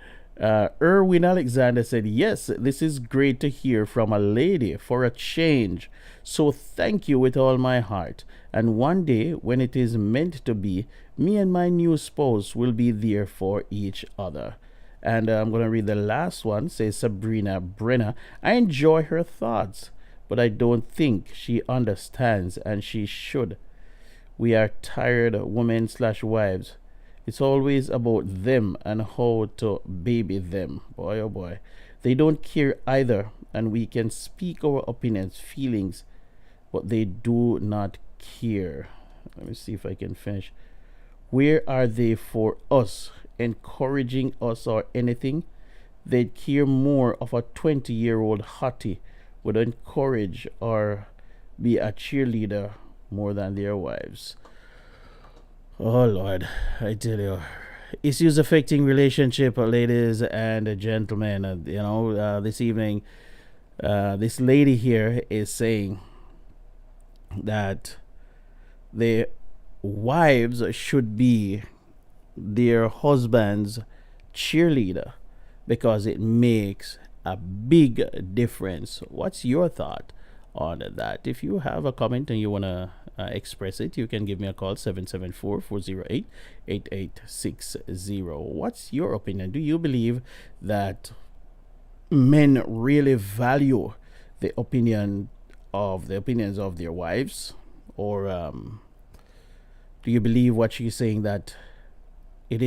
Erwin Alexander said, yes, this is great to hear from a lady for a change. So thank you with all my heart. And one day, when it is meant to be, me and my new spouse will be there for each other. And I'm going to read the last one. Says Sabrina Brenner. I enjoy her thoughts, but I don't think she understands, and she should. We are tired women/wives. It's always about them and how to baby them. Boy, oh boy. They don't care either, and we can speak our opinions, feelings, but they do not care. Let me see if I can finish. Where are they for us, encouraging us or anything? They'd care more of a 20-year-old hottie would encourage or be a cheerleader more than their wives. Oh Lord, I tell you, issues affecting relationship, ladies and gentlemen. This evening, this lady here is saying that the wives should be their husband's cheerleader because it makes a big difference. What's your thought on that? If you have a comment and you want to express it, you can give me a call, 774-408-8860. What's your opinion? Do you believe that men really value the opinions of their wives, or do you believe what she's saying, that it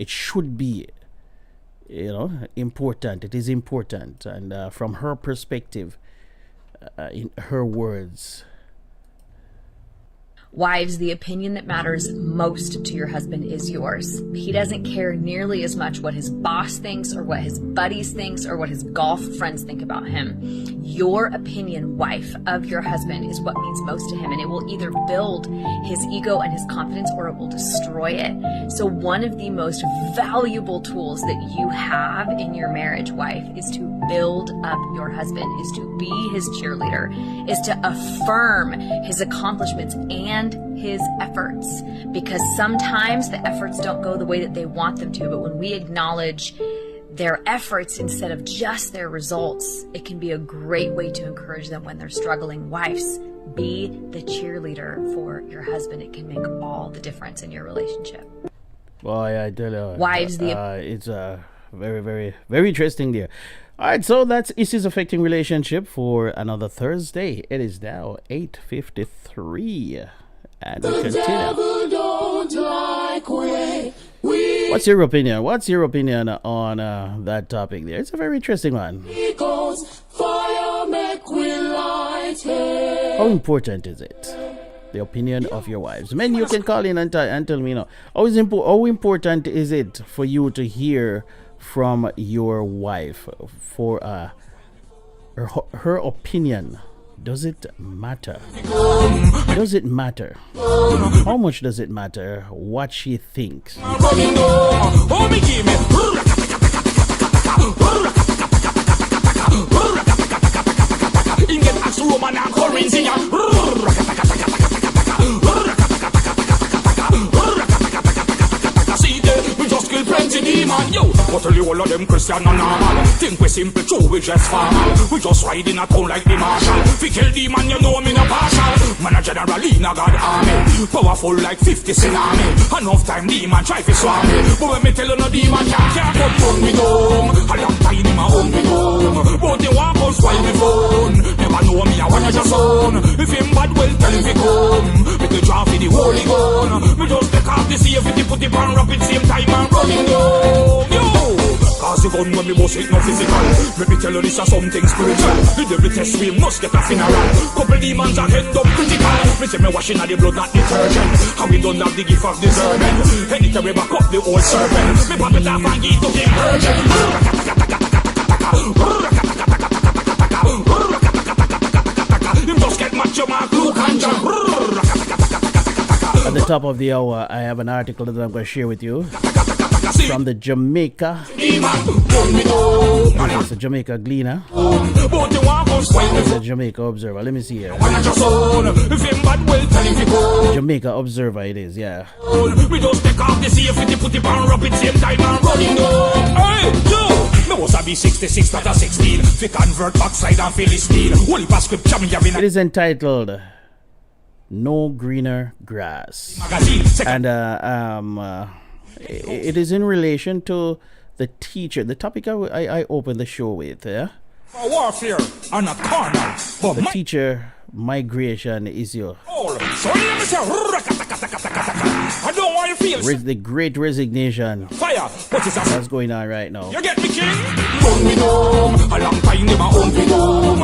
should be important? It is important, and from her perspective, in her words, Wives, the opinion that matters most to your husband is yours. He doesn't care nearly as much what his boss thinks or what his buddies thinks or what his golf friends think about him. Your opinion, wife, of your husband is what means most to him, and it will either build his ego and his confidence or it will destroy it. So one of the most valuable tools that you have in your marriage, wife, is to build up your husband, is to be his cheerleader, is to affirm his accomplishments and his efforts, because sometimes the efforts don't go the way that they want them to, but when we acknowledge their efforts instead of just their results, it can be a great way to encourage them when they're struggling. Wives, be the cheerleader for your husband. It can make all the difference in your relationship. Boy, I tell you, wives, it's very, very, very interesting there. All right, so that's Issues Affecting Relationship for another Thursday. It is now 8:53, and we continue. Don't like What's your opinion? What's your opinion on that topic there? It's a very interesting one. Fire make we light it. How important is it? The opinion of your wives. Men, you can call in and tell me, how important is it for you to hear from your wife, for her opinion? Does it matter? Does it matter? How much does it matter what she thinks? currency. See there, we just kill plenty demon, yo. But only all of them Christian and normal. Think we simple, true, we just formal. We just ride in a town like the marshal. If kill demon, you know me no partial. Man a general in a God army. Powerful like 50 tsunami. Enough time demon try to swam me. But when me tell you no demon can't but run me down. A long time in my own me home. But they want us while me phone. Never know me a one of your son. If him bad well tell him to come. Make the draw for the holy gun. Me just take off the safety, put it on rapid same time and running down. Yo! Cause the gun when me bust it no physical. Let me tell you this is something spiritual. The devil test we must get a funeral. Couple demons are end up critical. Me say me washing of the blood not detergent. How we don't have the gift of discernment. Anytime we back up the old serpent. Me pop it off and give to the urgent. Him just get macho mark Luke and John. At the top of the hour, I have an article that I'm going to share with you from the Jamaica. It's a Jamaica Gleaner. It's a Jamaica Observer. Let me see here. Jamaica Observer it is, yeah. We just take off the safety, put it on rapid same time and running down. Hey, yo! Me was a B66, not a 16. Fi convert backside and Philistine. Holy pass scripture me having. It is entitled No Greener Grass. And it is in relation to the teacher. The topic I opened the show with, yeah? For warfare on a corner. The teacher migration is your. So let me say, I don't want you feel the great resignation. Fire. What is that? That's going on right now. You get me, king? Run me home. A long time in my own home.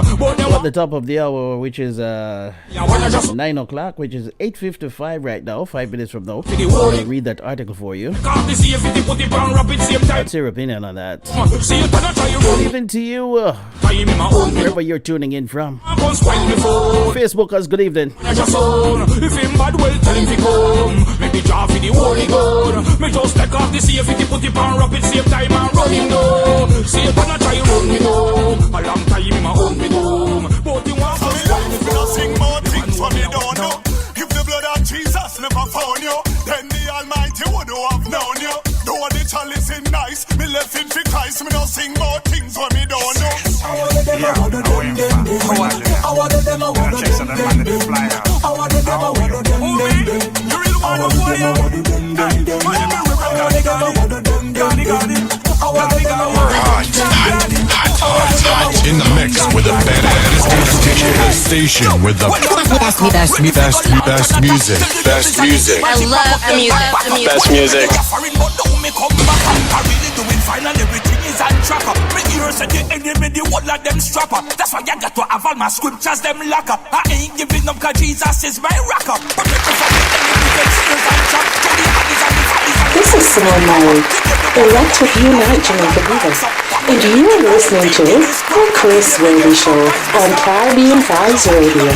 At the top of the hour, which is 9 o'clock, which is 8:55 right now, 5 minutes from now. I'll read that article for you. What's your opinion on that? Good evening to you, wherever you're tuning in from. Facebookers, good evening. If him bad well, tell him to come. Make the job for the holy gun. Me just take off the safety, put it on rapid same time and run him down. See if I try run me down. A long time in my own me home. But you want to sing more things for me don't know. If the blood of Jesus never found you, then the Almighty would have known you. Though the chalice is nice, me left it for Christ. Me don't sing more things for me don't know. Hot in the mix with the badass station with the best music. Best music. I love the music. Best music. Finally everything is on track. Me ears and the enemy, the whole of them strapper. That's why I got to have all my scriptures, them locker. I ain't giving up cause Jesus is my rocker. This is Simone Murray. Elect to unite Jamaica Brothers. And you are listening to The Chris Whilby Show on Caribbean Vibes Radio.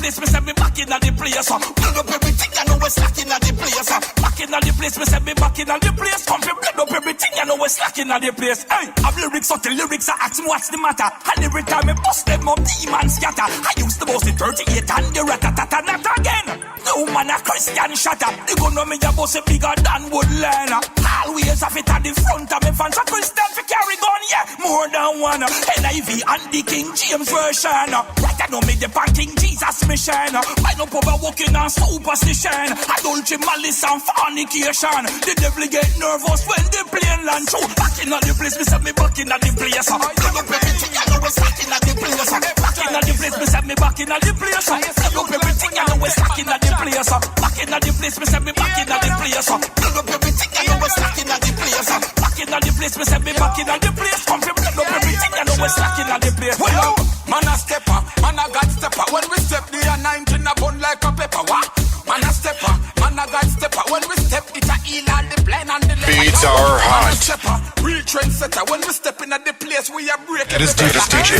Place, me say me back in the place. Build up everything, I know we're slacking at the place. Back in the place, me say me back in the place. Come to build up everything, I know we're slacking at the place. Hey, I've lyrics, so the lyrics I ask me what's the matter. And every time me bust them up, demons scatter. I used to boast the 38 and the rat-a-tat-a, not again. No man a Christian shatter. They gon' know me a boss bigger than Woodland. Always have it at the front of me fans. A Christian for carry gun, yeah, more than one. NIV and the King James version. Right I know me the King Jesus mission. I know power walking on superstition. Adultery, malice and fornication. The devil get nervous when the plane land through. Back in the place, me say me back in the place. Build up everything, I know we're back in the place. Back in the place, me say me back in the place. Build up everything, I know we're back in the place. Back in the place, me say me back in the place. Build up everything, I know we're back in the place. Back in the place, me say me back in the place. Come from build up everything, I know we're back in the place. Well, man a stepper, man a God stepper. When we step, the anointing a bun like a pepper. What? Man a stepper, man a God stepper. When we step, it's a heal and the blind and the left. Beats are hot. Man a stepper, reach trendsetter. When we step in at the place, we are break. It is DJ.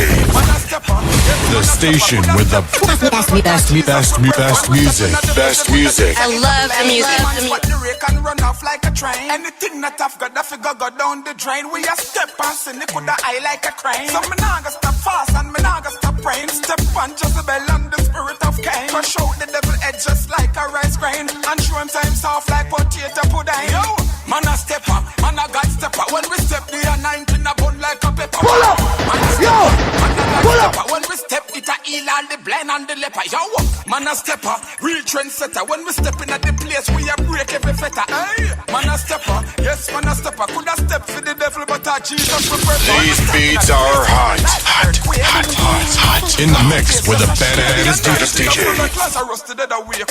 The station with the best music. Best music. I love the music. But the rake can run off like a train. Anything that I've got, the figure go down the drain. We a step and sin, it could eye like a crane. So me nah go stop fast and me nah go stop praying. Step on Jezebel and the spirit of Cain. Crush out the devil head just like a rice grain. And show him time soft like potato pudding. Yo, man a step up, man a God step up. When we step, the anointing a bun like a pepper. Pull up, man a step up, man a God step up. When we step, it a heal all the blind and the leper. Yo, man a step up, real trendsetter. When we step in at the place, we a break every fetter. Hey, man a step up, yes, man a step up. Could a step for the devil, but Jesus will prefer. These beats are hot. In the mix with the baddest DJ.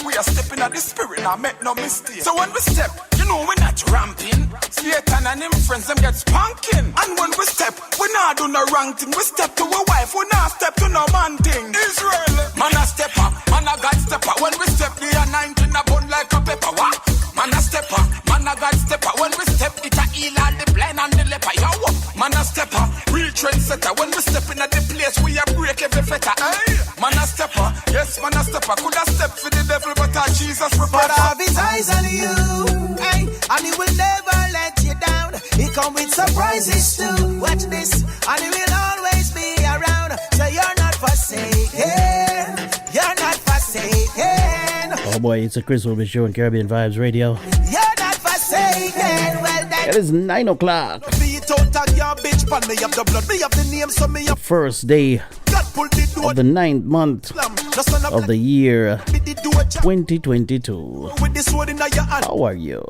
We are stepping at the spirit, now make no mistake. So when we step, you know we're not ramping. Satan and him friends, them get spanking. And when we step, we not do no wrong thing. We step to a wife, we not step to no man thing. Israel, man a step up, man a God step up. When we step, the anointing a bun like a pepper. What? Man a step up, man a God step up. When we step, it a heal all the blind and the leper. Yo, man a step up, real trendsetter. When we step in at the place, we a break every fetter. Hey, man a step up, yes, man a step up. Could a step for the devil, but Jesus But prefer. have his eyes on you, hey, and he will never let you down. He come with surprises too. Watch this, and he will always be around. So you're not forsaken. You're not forsaken. Oh boy, it's a Chris Whilby show on Caribbean Vibes Radio. You're not forsaken. Well, that It is 9 o'clock. First day of the 9th month of the year 2022. How are you?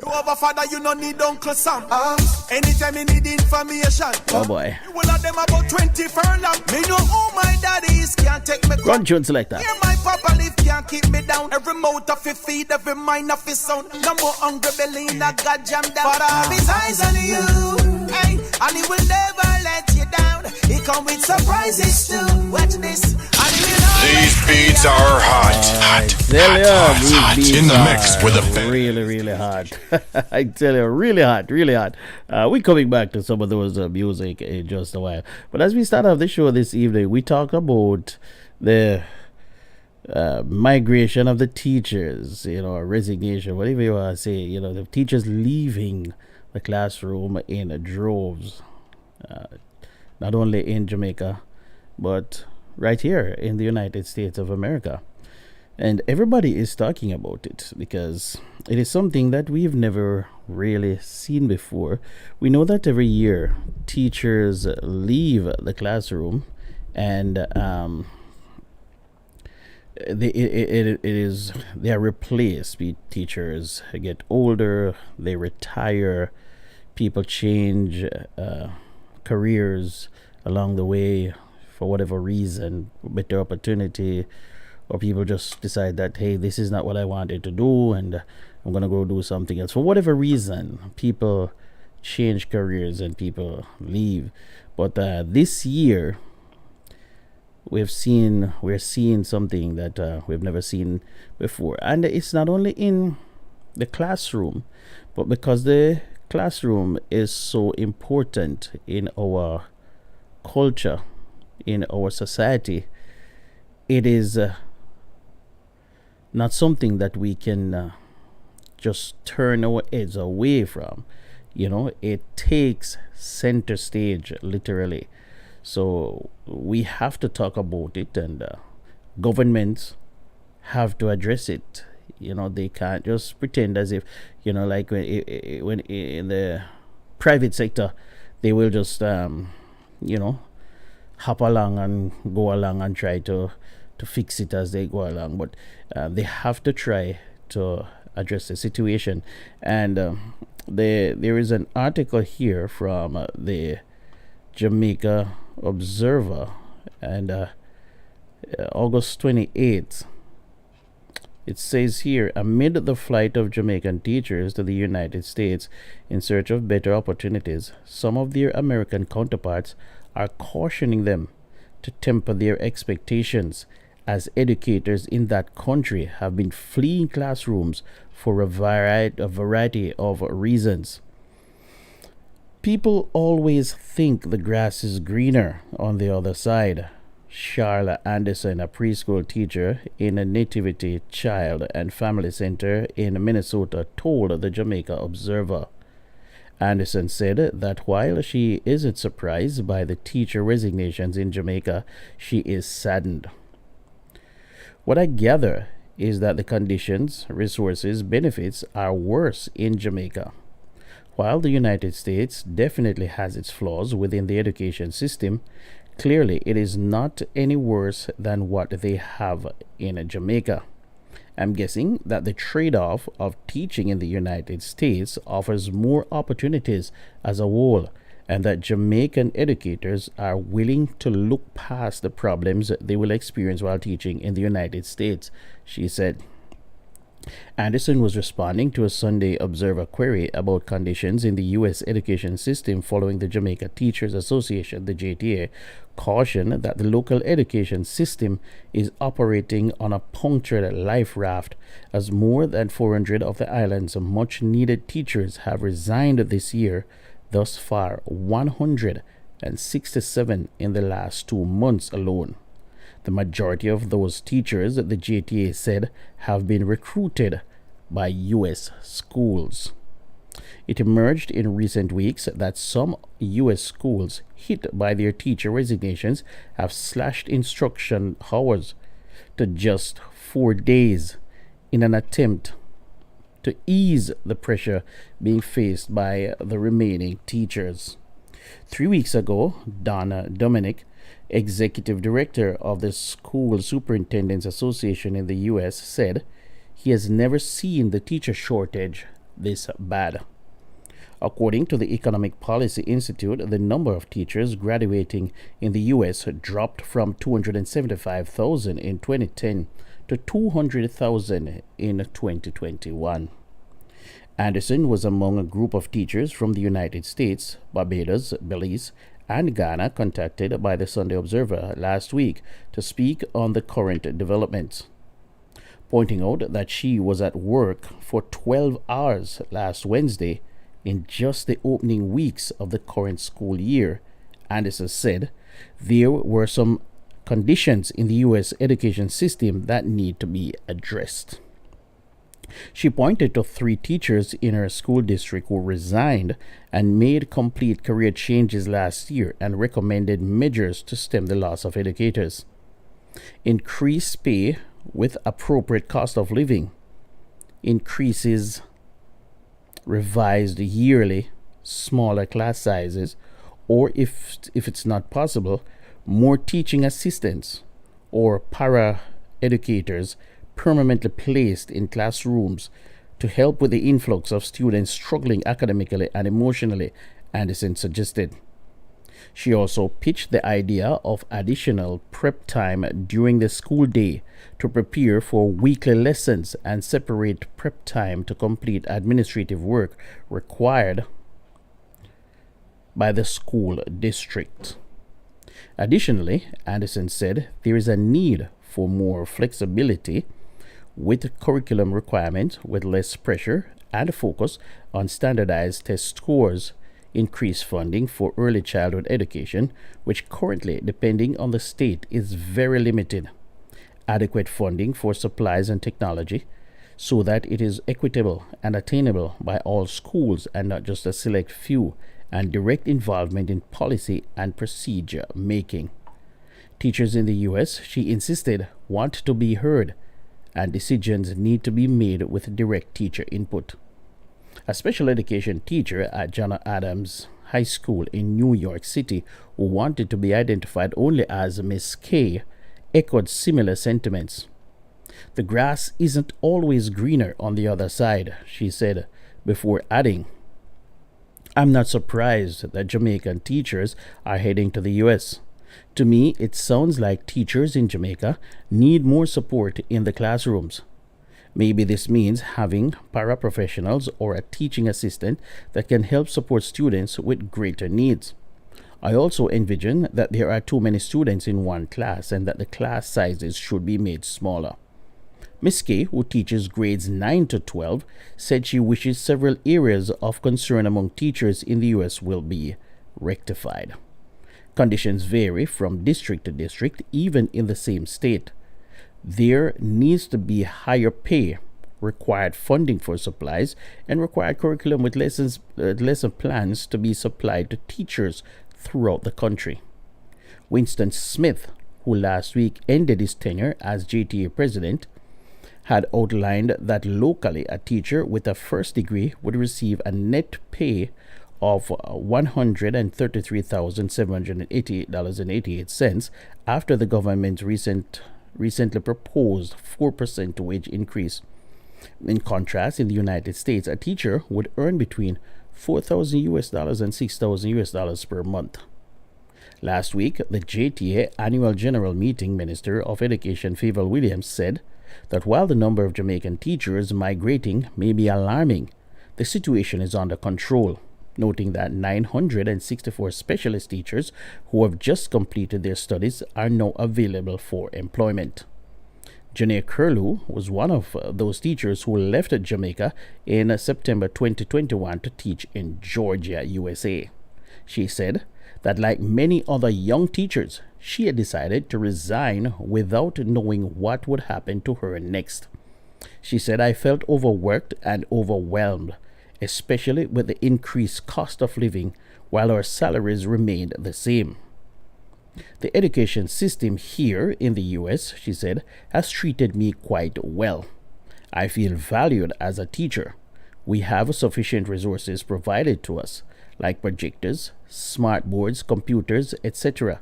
Anytime you need information, Oh boy. you will have them about 20 furlong. Me know who my daddy is, can't take me. Run tune selector. Hear my papa live, can't keep me down. Every mouth of his feed, every mind of his sound. No more hungry belly in a God jam down. But all his eyes on you, hey, and he will never let you down. He come with surprises too. Watch this, and he will These beats are hot. Tell you, these beats In the mix are with the really hot. I tell you, really hot. We're coming back to some of those music in just a while. But as we start off the show this evening, we talk about the migration of the teachers, or resignation, whatever you want to say. The teachers leaving the classroom in droves, not only in Jamaica, but right here in the United States of America. And everybody is talking about it because it is something that we've never really seen before. We know that every year teachers leave the classroom and they are replaced. Teachers get older, they retire, people change careers along the way for whatever reason, better opportunity, or people just decide that, hey, this is not what I wanted to do and I'm gonna go do something else. For whatever reason, people change careers and people leave. But this year we're seeing something that we've never seen before, and it's not only in the classroom, but because the classroom is so important in our culture, in our society, it is not something that we can just turn our heads away from. It takes center stage, literally. So we have to talk about it, and governments have to address it. They can't just pretend as if, like when in the private sector, they will just, hop along and go along and try to fix it as they go along. But they have to try to address the situation. And there is an article here from the Jamaica Observer, and August 28th. It says here, amid the flight of Jamaican teachers to the United States in search of better opportunities, some of their American counterparts are cautioning them to temper their expectations, as educators in that country have been fleeing classrooms for a variety of reasons. People always think the grass is greener on the other side. Charla Anderson, a preschool teacher in a Nativity Child and Family Center in Minnesota, told the Jamaica Observer. Anderson said that while she isn't surprised by the teacher resignations in Jamaica, she is saddened. What I gather is that the conditions, resources, benefits are worse in Jamaica. While the United States definitely has its flaws within the education system, clearly it is not any worse than what they have in Jamaica. I'm guessing that the trade-off of teaching in the United States offers more opportunities as a whole, and that Jamaican educators are willing to look past the problems they will experience while teaching in the United States, she said. Anderson was responding to a Sunday Observer query about conditions in the U.S. education system following the Jamaica Teachers Association, the JTA, caution that the local education system is operating on a punctured life raft as more than 400 of the island's much-needed teachers have resigned this year. Thus far, 167 in the last 2 months alone. The majority of those teachers, the JTA said, have been recruited by U.S. schools. It emerged in recent weeks that some U.S. schools hit by their teacher resignations have slashed instruction hours to just 4 days in an attempt to ease the pressure being faced by the remaining teachers. 3 weeks ago, Donna Dominic, executive director of the School Superintendents Association in the U.S., said he has never seen the teacher shortage this bad. According to the Economic Policy Institute, the number of teachers graduating in the U.S. dropped from 275,000 in 2010 to 200,000 in 2021. Anderson was among a group of teachers from the United States, Barbados, Belize, and Ghana contacted by the Sunday Observer last week to speak on the current developments. Pointing out that she was at work for 12 hours last Wednesday in just the opening weeks of the current school year, Anderson said there were some conditions in the U.S. education system that need to be addressed. She pointed to 3 teachers in her school district who resigned and made complete career changes last year and recommended measures to stem the loss of educators. Increased pay with appropriate cost of living, increases revised yearly, smaller class sizes, or if it's not possible, more teaching assistants or para-educators permanently placed in classrooms to help with the influx of students struggling academically and emotionally, Anderson suggested. She also pitched the idea of additional prep time during the school day to prepare for weekly lessons and separate prep time to complete administrative work required by the school district. Additionally, Anderson said there is a need for more flexibility with curriculum requirements with less pressure and focus on standardized test scores, increased funding for early childhood education, which currently, depending on the state, is very limited, adequate funding for supplies and technology so that it is equitable and attainable by all schools and not just a select few, and direct involvement in policy and procedure making. Teachers in the U.S., she insisted, want to be heard, and decisions need to be made with direct teacher input. A special education teacher at John Adams High School in New York City, who wanted to be identified only as Miss K, echoed similar sentiments. The grass isn't always greener on the other side, she said, before adding, I'm not surprised that Jamaican teachers are heading to the U.S. To me, it sounds like teachers in Jamaica need more support in the classrooms. Maybe this means having paraprofessionals or a teaching assistant that can help support students with greater needs. I also envision that there are too many students in one class and that the class sizes should be made smaller. Miss K, who teaches grades 9 to 12, said she wishes several areas of concern among teachers in the U.S. will be rectified. Conditions vary from district to district, even in the same state. There needs to be higher pay, required funding for supplies, and required curriculum with lesson plans to be supplied to teachers throughout the country. Winston Smith, who last week ended his tenure as JTA president, had outlined that locally a teacher with a first degree would receive a net pay of $133,788.88 after the government's recently proposed 4% wage increase. In contrast, in the United States, a teacher would earn between $4,000 and $6,000 per month. Last week, the JTA Annual General Meeting Minister of Education Favour Williams said that while the number of Jamaican teachers migrating may be alarming, the situation is under control, noting that 964 specialist teachers who have just completed their studies are now available for employment. Janae Curlew was one of those teachers who left Jamaica in September 2021 to teach in Georgia, USA. She said that like many other young teachers, she had decided to resign without knowing what would happen to her next. She said, "I felt overworked and overwhelmed, especially with the increased cost of living while our salaries remained the same. The education system here in the US," she said, "has treated me quite well. I feel valued as a teacher. We have sufficient resources provided to us, like projectors, smart boards, computers, etc."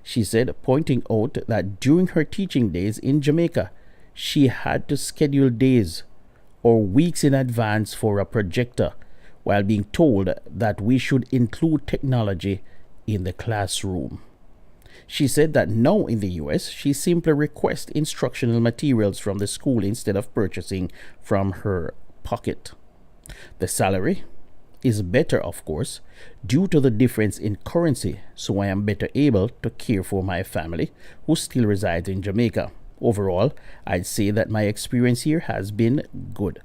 She said, pointing out that during her teaching days in Jamaica, she had to schedule days or weeks in advance for a projector, while being told that we should include technology in the classroom. She said that now in the US, she simply requests instructional materials from the school instead of purchasing from her pocket. The salary is better, of course, due to the difference in currency, so I am better able to care for my family, who still resides in Jamaica. Overall, I'd say that my experience here has been good.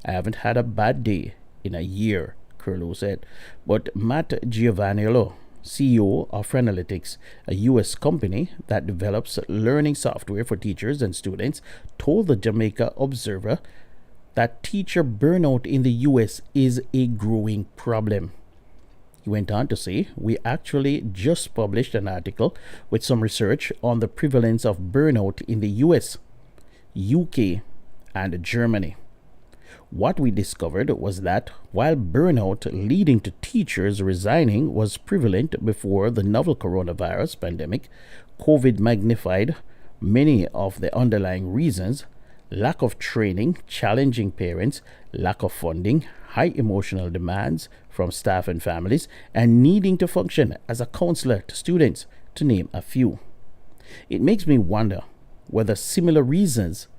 I haven't had a bad day in a year, Curlew said. But Matt Giovanniello, CEO of Frenalytics, a U.S. company that develops learning software for teachers and students, told the Jamaica Observer that teacher burnout in the U.S. is a growing problem. He went on to say, "We actually just published an article with some research on the prevalence of burnout in the U.S., UK, and Germany. What we discovered was that while burnout leading to teachers resigning was prevalent before the novel coronavirus pandemic, COVID magnified many of the underlying reasons: lack of training, challenging parents, lack of funding, high emotional demands from staff and families, and needing to function as a counselor to students, to name a few. It makes me wonder whether similar reasons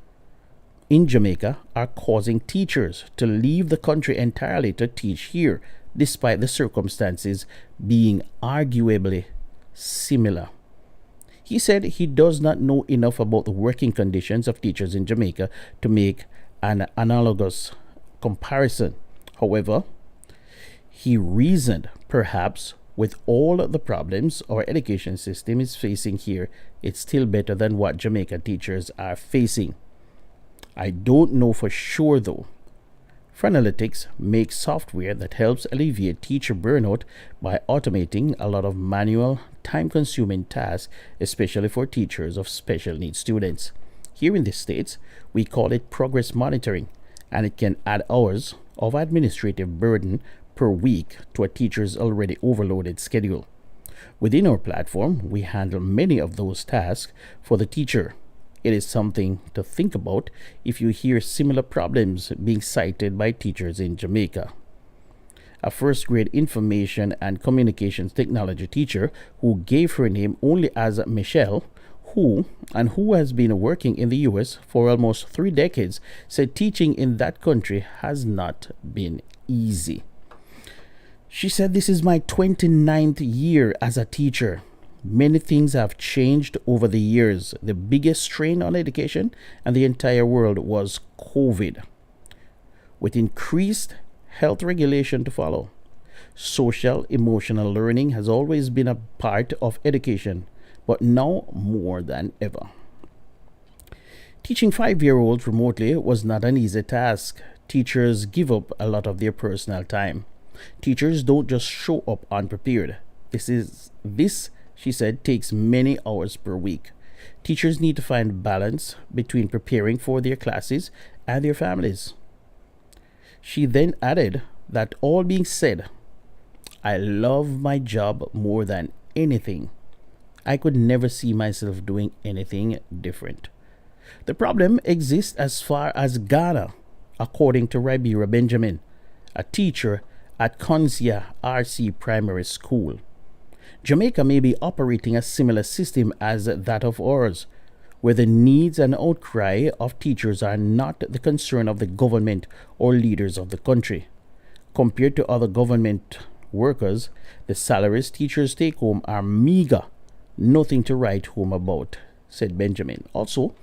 in Jamaica are causing teachers to leave the country entirely to teach here, despite the circumstances being arguably similar." He said he does not know enough about the working conditions of teachers in Jamaica to make an analogous comparison. However, he reasoned perhaps with all the problems our education system is facing here, it's still better than what Jamaica teachers are facing. "I don't know for sure though." Frenalytics makes software that helps alleviate teacher burnout by automating a lot of manual, time-consuming tasks, especially for teachers of special needs students. Here in the States, we call it progress monitoring, and it can add hours of administrative burden per week to a teacher's already overloaded schedule. Within our platform, we handle many of those tasks for the teacher. It is something to think about if you hear similar problems being cited by teachers in Jamaica. A first grade information and communications technology teacher who gave her name only as Michelle, who has been working in the US for almost 3 decades, said teaching in that country has not been easy. She said, "This is my 29th year as a teacher. Many things have changed over the years. The biggest strain on education and the entire world was COVID, with increased health regulation to follow. Social emotional learning has always been a part of education, but now more than ever. Teaching 5-year-olds remotely was not an easy task. Teachers give up a lot of their personal time. Teachers don't just show up unprepared. This, she said, takes many hours per week. Teachers need to find balance between preparing for their classes and their families. She then added that all being said, I love my job more than anything. I could never see myself doing anything different. The problem exists as far as Ghana, according to Ribera Benjamin, a teacher at Konsia RC Primary School. Jamaica may be operating a similar system as that of ours, where the needs and outcry of teachers are not the concern of the government or leaders of the country. Compared to other government workers, the salaries teachers take home are meager, nothing to write home about, said Benjamin. Also,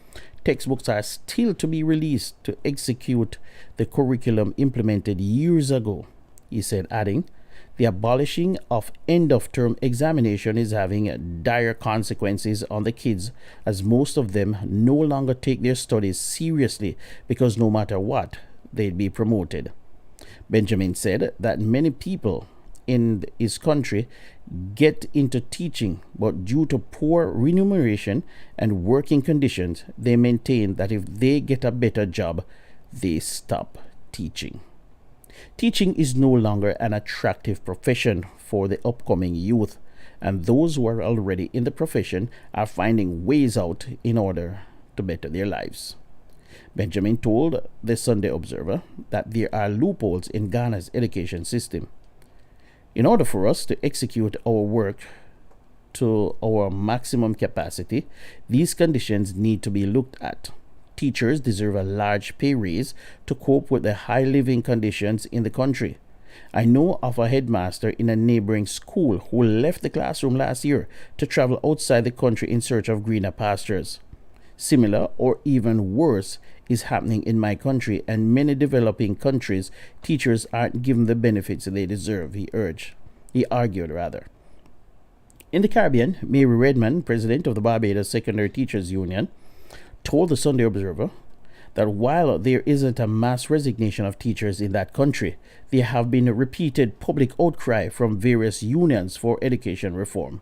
textbooks are still to be released to execute the curriculum implemented years ago, he said, adding, the abolishing of end-of-term examination is having dire consequences on the kids, as most of them no longer take their studies seriously because no matter what, they'd be promoted. Benjamin said that many people in his country get into teaching, but due to poor remuneration and working conditions, they maintain that if they get a better job, they stop teaching. Teaching is no longer an attractive profession for the upcoming youth, and those who are already in the profession are finding ways out in order to better their lives. Benjamin told the Sunday Observer that there are loopholes in Ghana's education system. In order for us to execute our work to our maximum capacity, these conditions need to be looked at. Teachers deserve a large pay raise to cope with the high living conditions in the country. I know of a headmaster in a neighboring school who left the classroom last year to travel outside the country in search of greener pastures. Similar or even worse is happening in my country and many developing countries. Teachers aren't given the benefits they deserve, he argued. In the Caribbean, Mary Redmond, president of the Barbados Secondary Teachers Union, told the Sunday Observer that while there isn't a mass resignation of teachers in that country, there have been a repeated public outcry from various unions for education reform.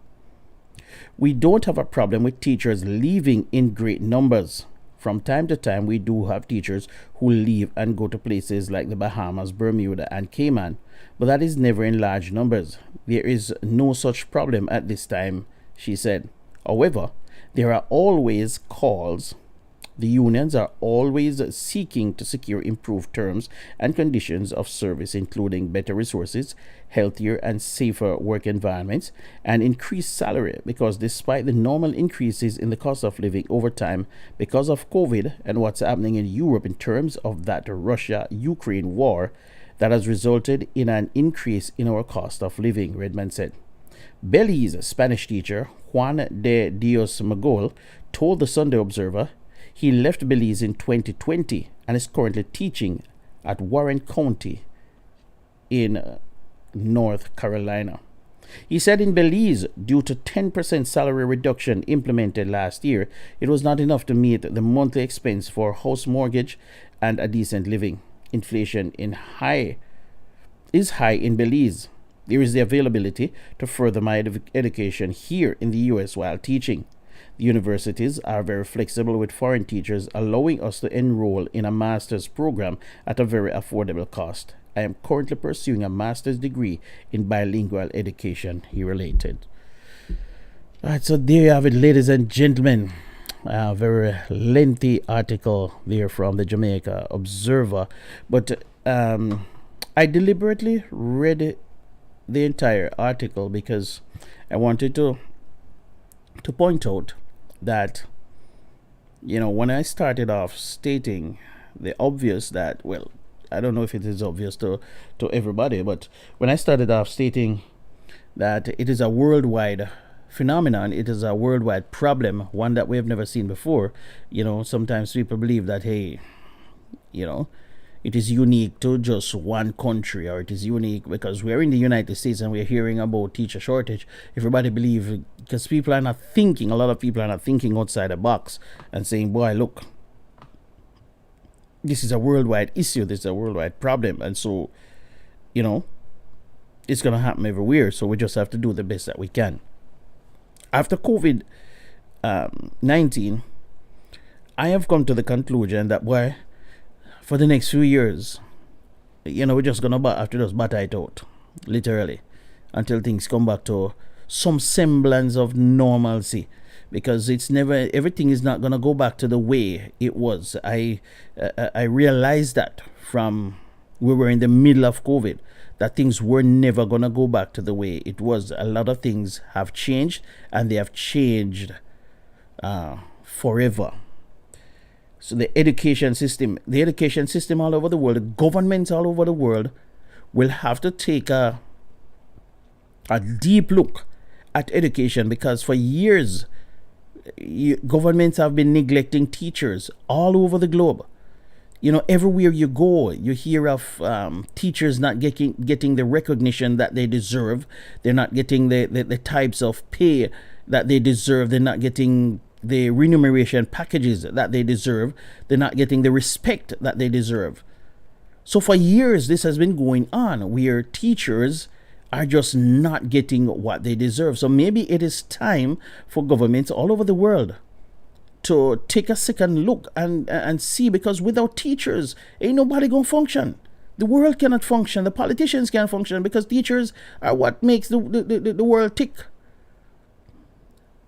We don't have a problem with teachers leaving in great numbers. From time to time, we do have teachers who leave and go to places like the Bahamas, Bermuda, and Cayman, but that is never in large numbers. There is no such problem at this time, she said. However, there are always calls. The unions are always seeking to secure improved terms and conditions of service, including better resources, healthier and safer work environments, and increased salary, because despite the normal increases in the cost of living over time because of COVID and what's happening in Europe in terms of that Russia-Ukraine war, that has resulted in an increase in our cost of living, Redmond said. Belize Spanish teacher Juan de Dios Magol told the Sunday Observer he left Belize in 2020 and is currently teaching at Warren County in North Carolina. He said in Belize, due to 10% salary reduction implemented last year, it was not enough to meet the monthly expense for house mortgage and a decent living. Inflation is high in Belize. There is the availability to further my education here in the U.S. while teaching. The universities are very flexible with foreign teachers, allowing us to enroll in a master's program at a very affordable cost. I am currently pursuing a master's degree in bilingual education, he related. All right, so there you have it, ladies and gentlemen. A very lengthy article there from the Jamaica Observer. But I deliberately read the entire article because I wanted to point out that, when I started off stating the obvious that, well, I don't know if it is obvious to everybody, but when I started off stating that it is a worldwide phenomenon. It is a worldwide problem, one that we have never seen before. Sometimes people believe that, hey, it is unique to just one country, or it is unique because we're in the United States and we're hearing about teacher shortage. Everybody believes, because a lot of people are not thinking outside the box and saying, boy, look, this is a worldwide issue, this is a worldwide problem, and so, it's going to happen everywhere, so we just have to do the best that we can. After COVID-19, I have come to the conclusion that, for the next few years, we're just going to have to just batter it out, literally, until things come back to some semblance of normalcy, because everything is not going to go back to the way it was. I realized that from we were in the middle of COVID, that things were never going to go back to the way it was. A lot of things have changed, and they have changed forever. So the education system all over the world, the governments all over the world will have to take a deep look at education, because for years, governments have been neglecting teachers all over the globe. Everywhere you go, you hear of teachers not getting the recognition that they deserve. They're not getting the types of pay that they deserve. They're not getting the remuneration packages that they deserve. They're not getting the respect that they deserve. So for years, this has been going on, where teachers are just not getting what they deserve. So maybe it is time for governments all over the world to take a second look and see, because without teachers, ain't nobody gonna function. The world cannot function. The politicians can't function, because teachers are what makes the world tick.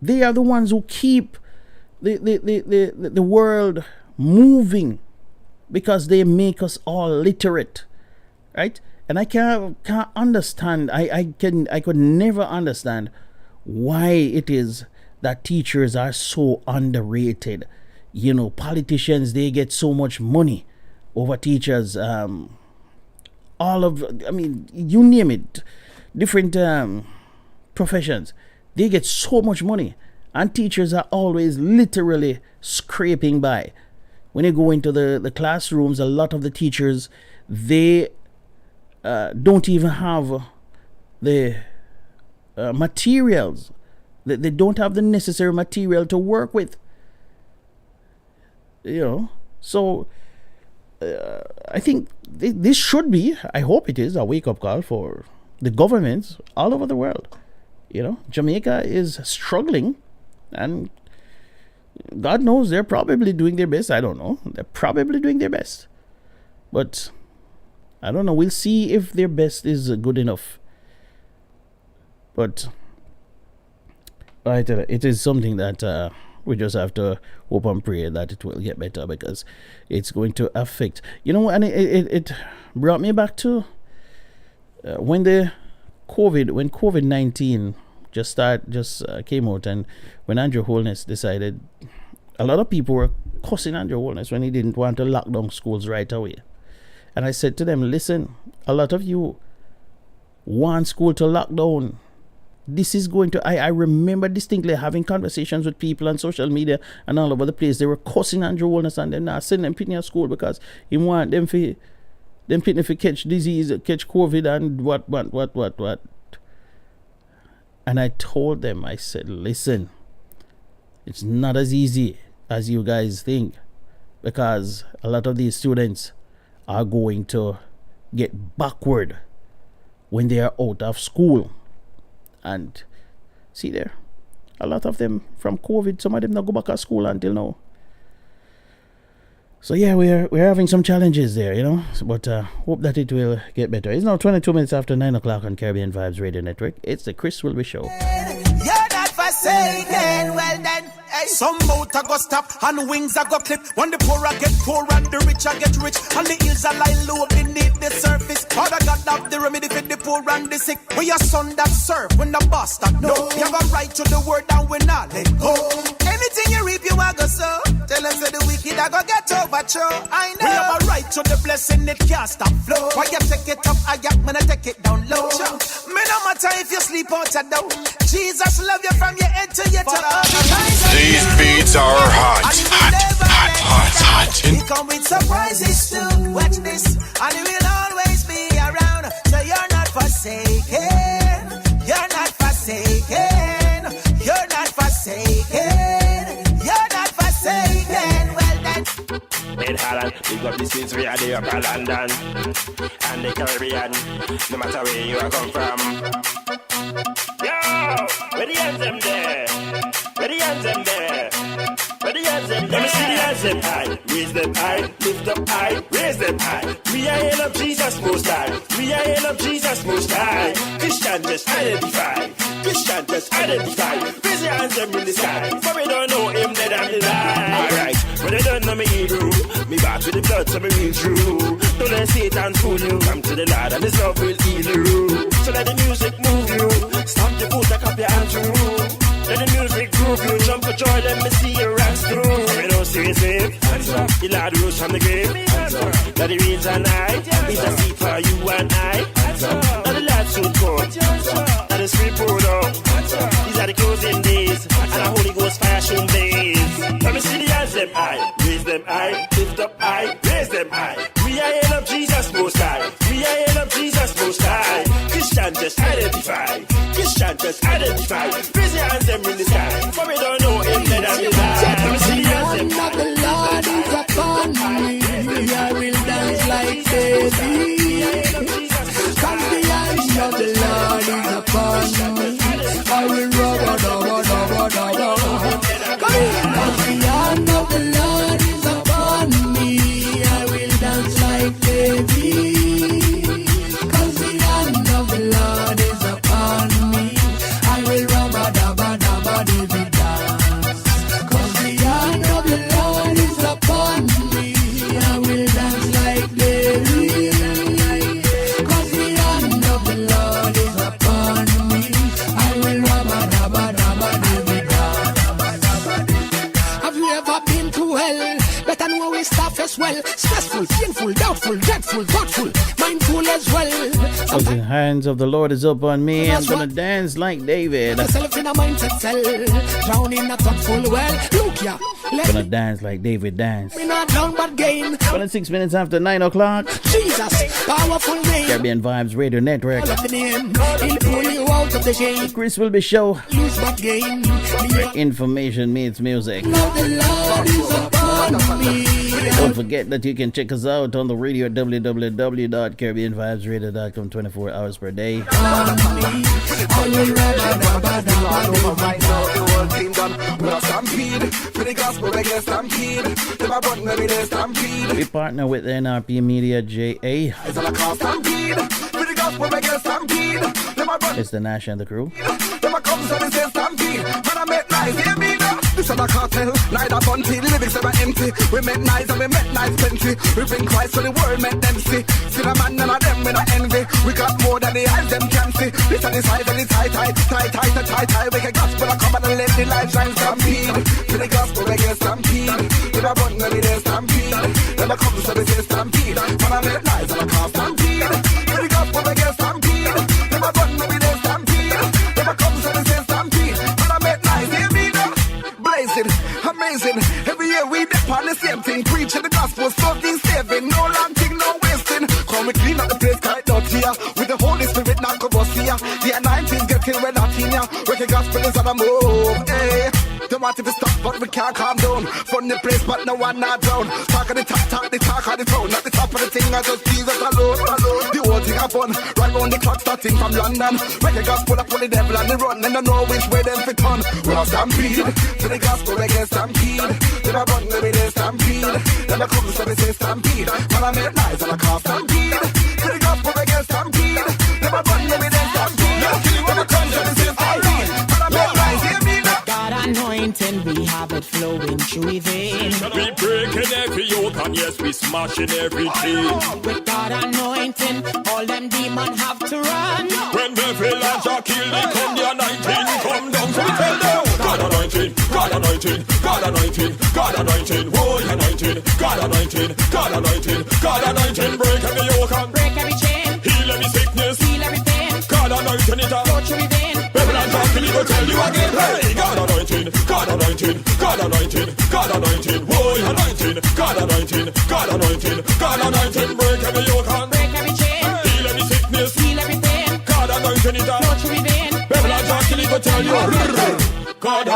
They are the ones who keep the world moving, because they make us all literate, right? And I can't understand. I could never understand why it is that teachers are so underrated. Politicians, they get so much money over teachers. You name it, different professions, they get so much money, and teachers are always literally scraping by. When you go into the classrooms, a lot of the teachers, they don't even have the materials. They don't have the necessary material to work with. So I think this should be, I hope it is, a wake-up call for the governments all over the world. Jamaica is struggling, and God knows they're probably doing their best. I don't know. They're probably doing their best. But I don't know. We'll see if their best is good enough. But I tell you, it is something that we just have to hope and pray that it will get better, because it's going to affect. And it brought me back to when COVID-19 just came out, and when Andrew Holness decided, a lot of people were cussing Andrew Holness when he didn't want to lock down schools right away. And I said to them, listen, a lot of you want school to lock down. This is going to, I remember distinctly having conversations with people on social media and all over the place. They were cussing Andrew Holness, and they're not sending them picking at school because he want them to catch disease, catch COVID and what. And I told them, I said, listen, it's not as easy as you guys think, because a lot of these students are going to get backward when they are out of school. And see there, a lot of them from COVID, some of them not go back to school until now. So yeah, we're having some challenges there, but hope that it will get better. It's now 22 minutes after 9 o'clock on Caribbean Vibes Radio Network. It's the Chris Whilby Show. You're not forsaken, well then. Hey. Some mouth a go stop and wings a go clip. When the poor a get poor and the rich a get rich, and the hills a lie low beneath the surface. Father God have the remedy for the poor and the sick. We your son that serve when the boss that no. You have a right to the word and we not let go. Anything you reap, you I go so. Tell them say the wicked I go get overthrow. I know. We have a right to the blessing, it can't stop flow. Why you take it up, I when I take it down low. Me no matter if you sleep out or down. Jesus love you from your head to your toe. These beats are hot, hot, hot, hot, hot. He come with surprises too. Watch this, and he will always be around. So you're not forsaken. You're not forsaken. You're not forsaken. You're not forsaken. Well then. In Holland, big up the streets where they up in London and the Caribbean. No matter where you are come from. Yo, where the hands them there? Where the hands them there? Where the hands them there? Let me see the hands them high. Raise them high, lift up high, raise them high. We are hail up Jesus most high. We are hail up Jesus most high. Christian just identify. Christian just identify. Raise your hands them in the sky. For we don't know him dead and alive. Alright, when they don't know me Hebrew, me back with the blood so me real true. Don't let Satan fool you. Come to the Lord and his love will heal you. So let the music move you. Stamp the foot, up your hands through. Let the music groove you. Jump for joy, let me see your rocks through. We don't stay safe. The Lord rose from the grave. Now the rains are night. It's a seat for you and I. Now the Lord soon come. Now the Spirit poured out. These are the closing days. And the Holy Ghost fire soon blaze. Let me see the hands them high. Raise them high. Lift up high. Raise them high. We are hail up Jesus most high. We are hail up Jesus most high. Christian just identify. Christian just identify. Raise your hands them in the sky. For we don't know him dead and alive. Let me see the hands them high. The Lord is upon me. I will dance like David. Cause the hand of the Lord is upon me. I will rub. Cause the hand of the Lord is upon me. I will dance like David. Cause the hand of the Lord is upon me. I will rub David dance. Cause the hand of the Lord is upon me. I will dance like David. Cause the hand of the Lord is upon me. I will rub David dance. Have you ever been to hell? Better know we stuff as well. Stressful, painful, doubtful, dreadful, thoughtful, mindful as well. Cause the hands of the Lord is upon me. I'm gonna dance like David. Myself in a mindset cell, drown in a thoughtful well. Look ya, gonna dance like David dance. me not down but gain. 26 minutes after 9 o'clock. Jesus, powerful name. Caribbean Vibes Radio Network. All of the name, he'll pull you out of the shame. Chris Whilby Show. Lose but gain. Where information meets music. Now the Lord is upon me. Don't forget that you can check us out on the radio at www.caribbeanvibesradio.com 24 hours per day. We partner with NRP Media JA. It's the Nash and the crew. This is a cartel, neither bunty, lyrics ever empty. We make nice and we make nice plenty. We bring Christ to the world, make them see. See the man, none of them we not envy. We got more than the eyes them can see. This is the size and the tight. We can gospel, I come and let the light shine stampede. To the gospel, we get stampede. If I run, we get stampede. Then I come to the say stampede. Man, I make nice and I can't stampede. To the gospel, we get stampede. If I run, we get stampede. Then I come to the say stampede. Man, I make nice, hear me now. Blazing, amazing. Every year we dip on the same thing. Preaching the gospel, something saving. No long thing, no wasting. Come we clean up the place quite dirty. With the Holy Spirit, not go bust here. The anointing's getting red hot in ya. Wicked gospel is on the move. Hey. Don't want to be stopped, but we can't calm down. From the place, but no one not down. Talk of the talk of the town. Not the top of the thing, I just Jesus alone. The whole thing have fun. Right round the clock, starting from London. Wicked gospel, up on the devil and the run. And I know which way them fit on. We are stampede. To the gospel, we get stampede. To the button, we get stampede. Then I come to say stampede. Man, I make nice and I call stampede. To the gospel, we get stampede. Then I button, we get stampede. Then I come to say stampede. Man, I make nice, hear me now. God anointing, we have it flowing through his veins. We breaking every yoke and yes, we smashing every chain. With God anointing, all them demons have to run. When the villains are killed, they come the anointing come down. So we tell them, God anointing, God anointing, God anointing. anointing, God anointing, oh, anointing, God anointing, God anointing, God anointing, break every yoke and break every chain, heal every sickness, heal every pain, God anointing it up, go through the vein. Babylon talk till he go tell you again, hey, God anointing, God anointing, God anointing, God anointing, oh, anointing, God anointing, God anointing, God anointing, break every yoke and break every chain, heal every sickness, heal every pain, God anointing it up, go through the vein. Babylon talk till he go tell you, God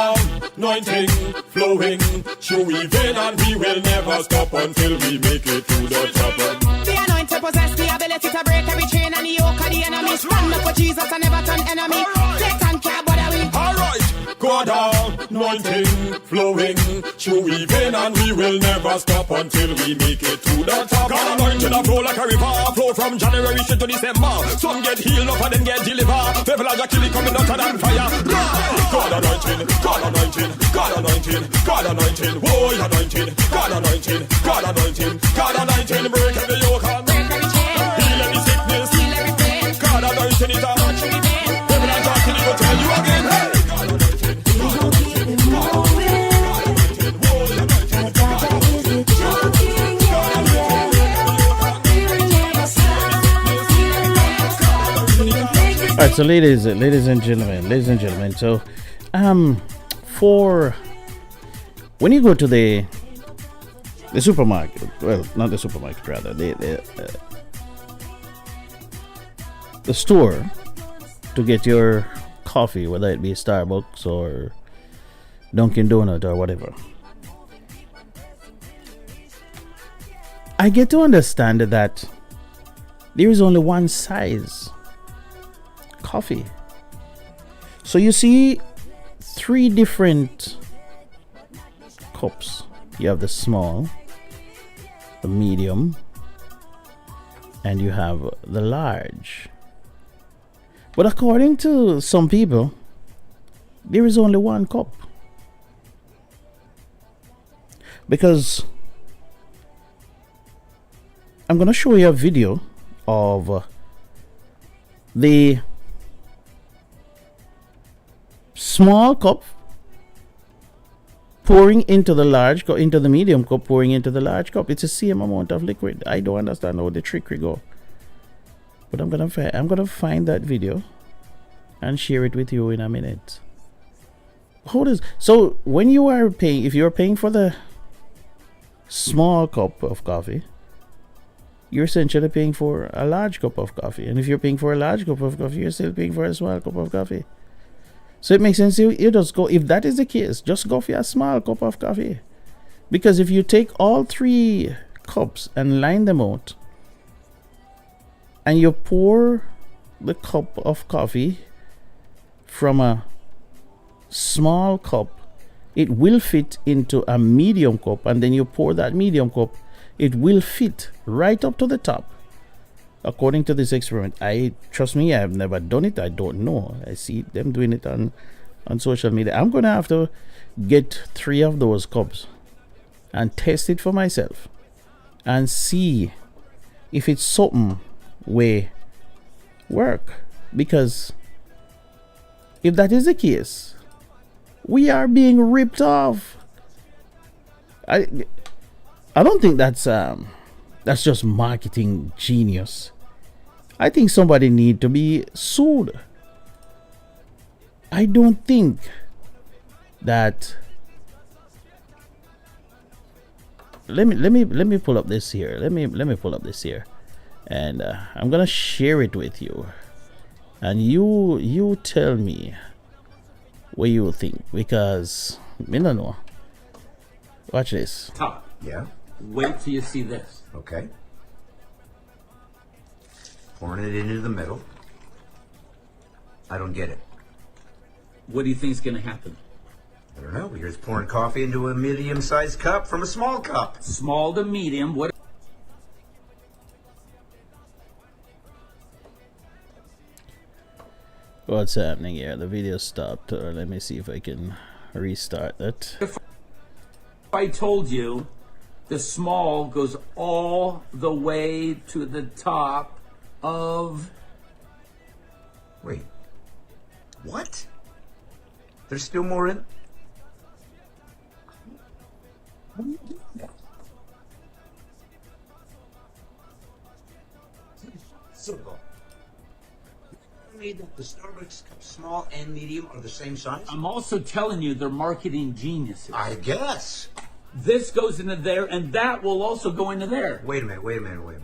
anointing, flowing through we vein, and we will never stop until we make it to the top. The anointed possess the ability to break every chain and the yoke of the enemy. Stand up for Jesus and never turn enemy. Satan can't bother we. Alright, God anointing, flowing through we vein, and we will never stop until we make it to the top. God anointing a flow like a river, flow from January straight to December. Some get healed up and then get delivered. People are actually coming out than fire. God anointing, God anointing, God anointing, God anointing, oh, anointing, God anointing, God anointing, God anointing, break every yoke and break every chain, heal every sickness, heal every pain, God anointing it up. go through the vein. People are talking, he will tell you again, hey, God anointing, We gon' keep it moving. Dada, is it joking? Yeah, yeah. We will never stop. We will never stop. We can make it. All right, so ladies and gentlemen, so for when you go to the supermarket, well, not the supermarket, rather the store to get your coffee, whether it be Starbucks or Dunkin' Donut or whatever, I get to understand that there is only one size coffee. So you see 3 different cups. You have the small, the medium, and you have the large. But according to some people, there is only one cup. Because I'm going to show you a video of the small cup pouring into the large cup, into the medium cup, pouring into the large cup. It's the same amount of liquid. I don't understand how the trickery go. But I'm gonna find that video and share it with you in a minute. So when you are paying, if you're paying for the small cup of coffee, you're essentially paying for a large cup of coffee. And if you're paying for a large cup of coffee, you're still paying for a small cup of coffee. So it makes sense you just go, if that is the case, just go for a small cup of coffee. Because if you take all 3 cups and line them out, and you pour the cup of coffee from a small cup, it will fit into a medium cup, and then you pour that medium cup, it will fit right up to the top. According to this experiment, trust me, I have never done it. I don't know. I see them doing it on social media. I'm gonna have to get 3 of those cups and test it for myself and see if it's something way work. Because if that is the case, we are being ripped off. I don't think that's just marketing genius. I think somebody need to be sued. I don't think that. Let me pull up this here. Let me pull up this here, and I'm gonna share it with you, and you tell me what you think, because I don't know. Watch this. Top. Yeah. Wait till you see this. Okay. Pouring it into the middle. I don't get it. What do you think is going to happen? I don't know. You're just pouring coffee into a medium-sized cup from a small cup. Small to medium. What? What's happening here? The video stopped. Let me see if I can restart it. If I told you the small goes all the way to the top of... Wait. What? There's still more in... me that the Starbucks cup small and medium are the same size? I'm also telling you they're marketing geniuses. I guess. This goes into there, and that will also go into there. Wait a minute.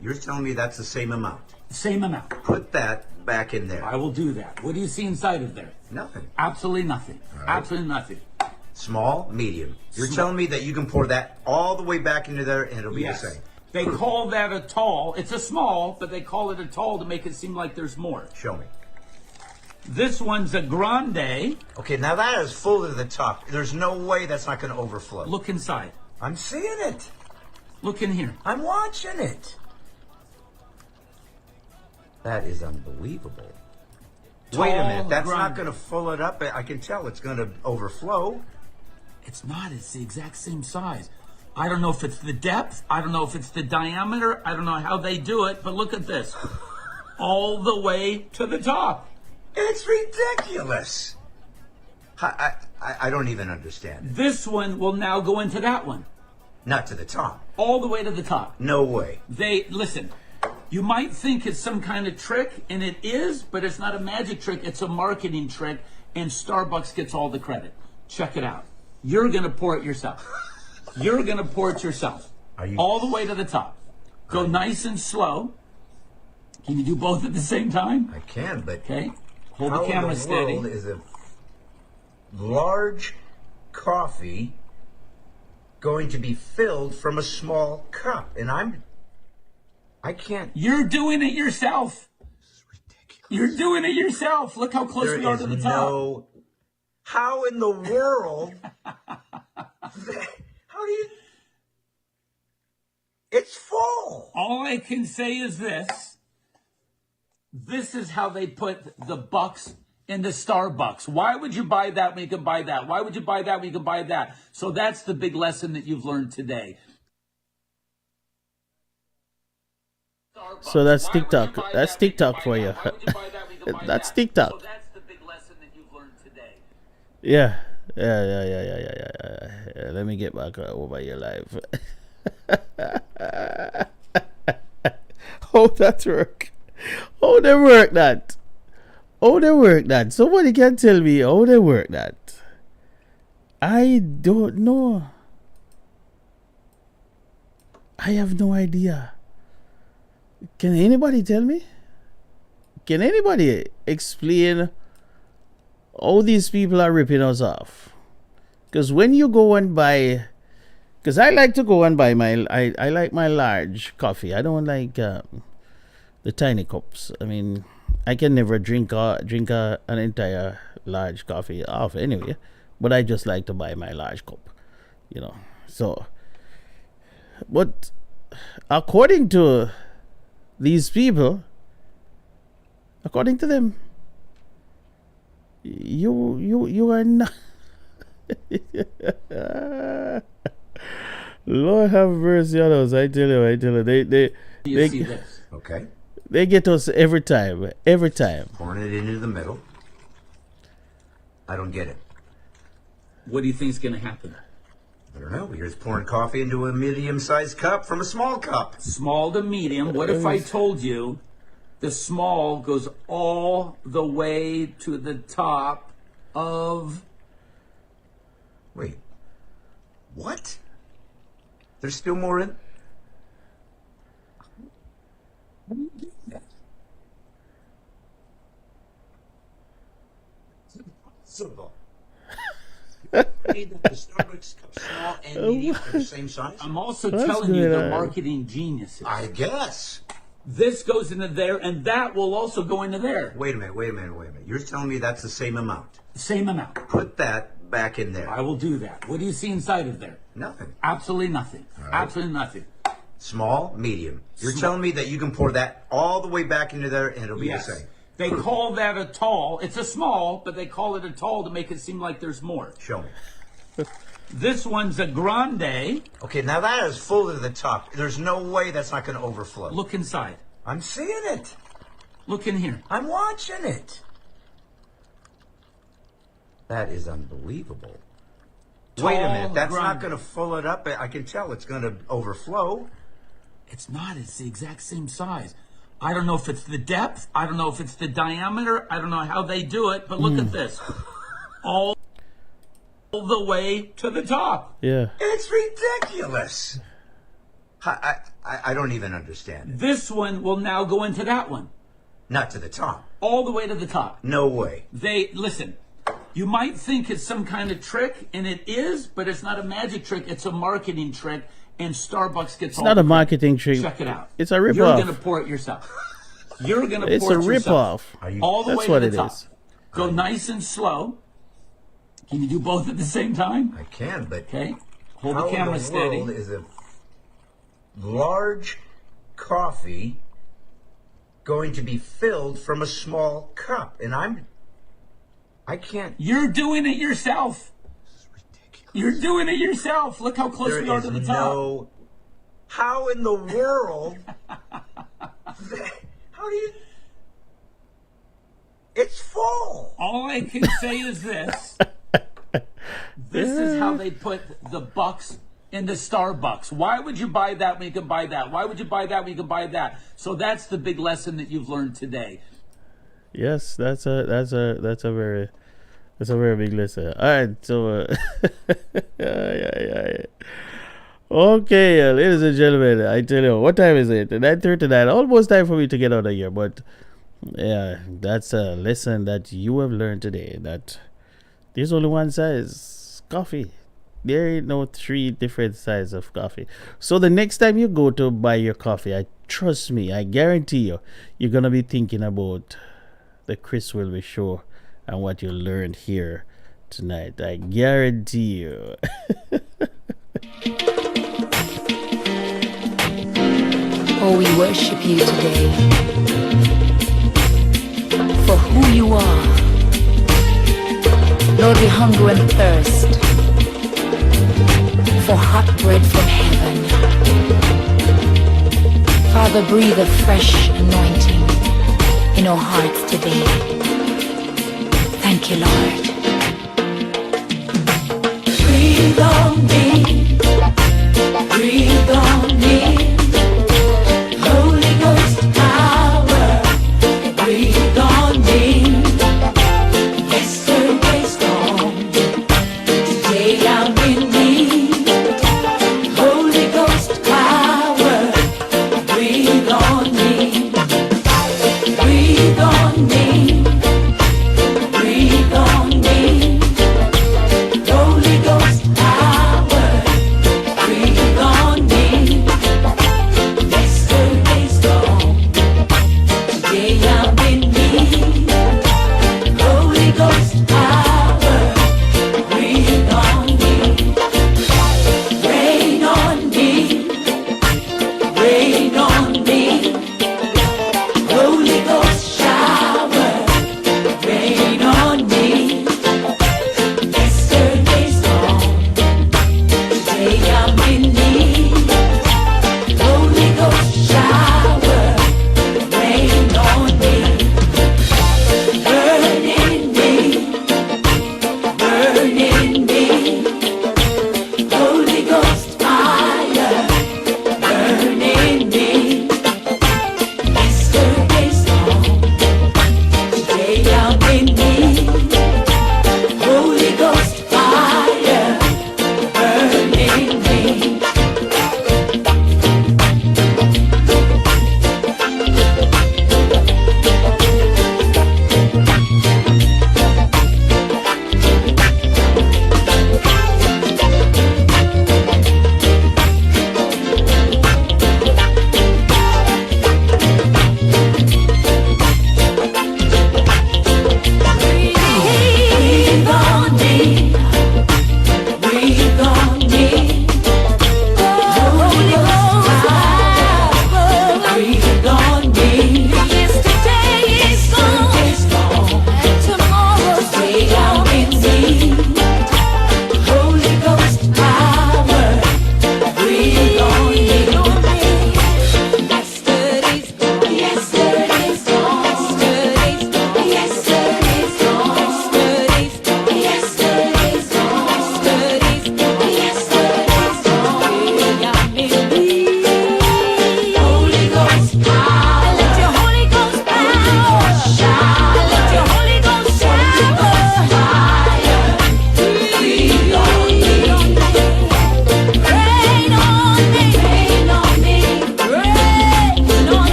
You're telling me that's the same amount? Same amount. Put that back in there. I will do that. What do you see inside of there? Nothing. Absolutely nothing. All right. Absolutely nothing. Small, medium. You're telling me that you can pour that all the way back into there and it'll be the same? They call that a tall. It's a small, but they call it a tall to make it seem like there's more. Show me. This one's a grande. Okay, now that is full to the top. There's no way that's not going to overflow. Look inside. I'm seeing it. Look in here. I'm watching it. That is unbelievable. Wait a minute. That's not going to fill it up. I can tell it's going to overflow. It's not. It's the exact same size. I don't know if it's the depth. I don't know if it's the diameter. I don't know how they do it. But look at this. All the way to the top. It's ridiculous. I don't even understand it. This one will now go into that one. Not to the top. All the way to the top. No way. Listen, you might think it's some kind of trick, and it is, but it's not a magic trick. It's a marketing trick, and Starbucks gets all the credit. Check it out. You're going to pour it yourself. You're going to pour it yourself. All the way to the top. Go nice and slow. Can you do both at the same time? I can, but... Okay. Hold the camera steady. How in the world is a large coffee going to be filled from a small cup? And I can't... You're doing it yourself. This is ridiculous. You're doing it yourself. Look how close we are to the top. How in the world... How do you... It's full. All I can say is this. This is how they put the bucks into Starbucks. Why would you buy that when you can buy that? Why would you buy that when you can buy that? So that's the big lesson that you've learned today. So that's TikTok. That's TikTok for you. That's TikTok. So that's the big lesson that you've learned today. Yeah. Let me get back over your life. How that work? How they work that? Somebody can tell me how they work that. I don't know. I have no idea. Can anybody tell me? Can anybody explain how these people are ripping us off? Because when you go and buy... Because I like to go and buy my... I like my large coffee. I don't like the tiny cups. I mean, I can never drink an entire large coffee off anyway. But I just like to buy my large cup. You know. So... But according to these people, according to them, you are not... Lord have mercy on us. I tell you, they see this. Okay. They get us every time. Pouring it into the middle. I don't get it. What do you think is going to happen? I don't know. You're just pouring coffee into a medium-sized cup from a small cup. Small to medium. What if I told you the small goes all the way to the top of... Wait. What? There's still more in? How do you do that? It's impossible. The Starbucks cup small and medium are the same size? I'm also telling you they're marketing geniuses. I guess. This goes into there, and that will also go into there. Wait a minute. You're telling me that's the same amount? Same amount. Put that back in there. I will do that. What do you see inside of there? Nothing. Absolutely nothing. Right. Absolutely nothing. Small, medium. You're telling me that you can pour that all the way back into there and it'll be the same? They call that a tall. It's a small, but they call it a tall to make it seem like there's more. Show me. This one's a grande. Okay, now that is full to the top. There's no way that's not going to overflow. Look inside. I'm seeing it. Look in here. I'm watching it. That is unbelievable. Wait a minute. That's not going to fill it up. I can tell it's going to overflow. It's not. It's the exact same size. I don't know if it's the depth. I don't know if it's the diameter. I don't know how they do it. But look at this. All the way to the top. Yeah. It's ridiculous. I don't even understand it. This one will now go into that one. Not to the top. All the way to the top. No way. Listen, you might think it's some kind of trick, and it is, but it's not a magic trick. It's a marketing trick, and Starbucks gets all It's not a the marketing trick. Check it out. It's a ripoff. You're going to pour it yourself. You're going to It's pour a it yourself. ripoff. All the That's way what to it the top. is. Go nice and slow. Can you do both at the same time? I can, but okay. Hold how the camera in the steady. world is a large coffee going to be filled from a small cup? And I can't. You're doing it yourself. You're doing it yourself. Look how close There we are is to the top. no. How in the world? How do you? It's full. All I can say is this. This is how they put the bucks into Starbucks. Why would you buy that when you can buy that? Why would you buy that when you can buy that? So that's the big lesson that you've learned today. Yes, that's a very big lesson. All right, so okay, ladies and gentlemen, I tell you, what time is it? 9:39. Almost time for me to get out of here, but yeah, that's a lesson that you have learned today. That there's only one size coffee. There ain't no 3 different sizes of coffee. So the next time you go to buy your coffee, trust me, I guarantee you, you're gonna be thinking about the Chris Whilby show and what you learned here tonight. I guarantee you. Oh, we worship you today for who you are. Lord, we hunger and thirst for hot bread from heaven. Father, breathe a fresh anointing in our hearts today. Thank you, Lord. Breathe on me. Breathe on me. Holy Ghost power. Breathe on me. Yesterday storm. Today I'm in need. Holy Ghost power. Breathe on me. Breathe on me. Breathe on me. Holy Ghost power.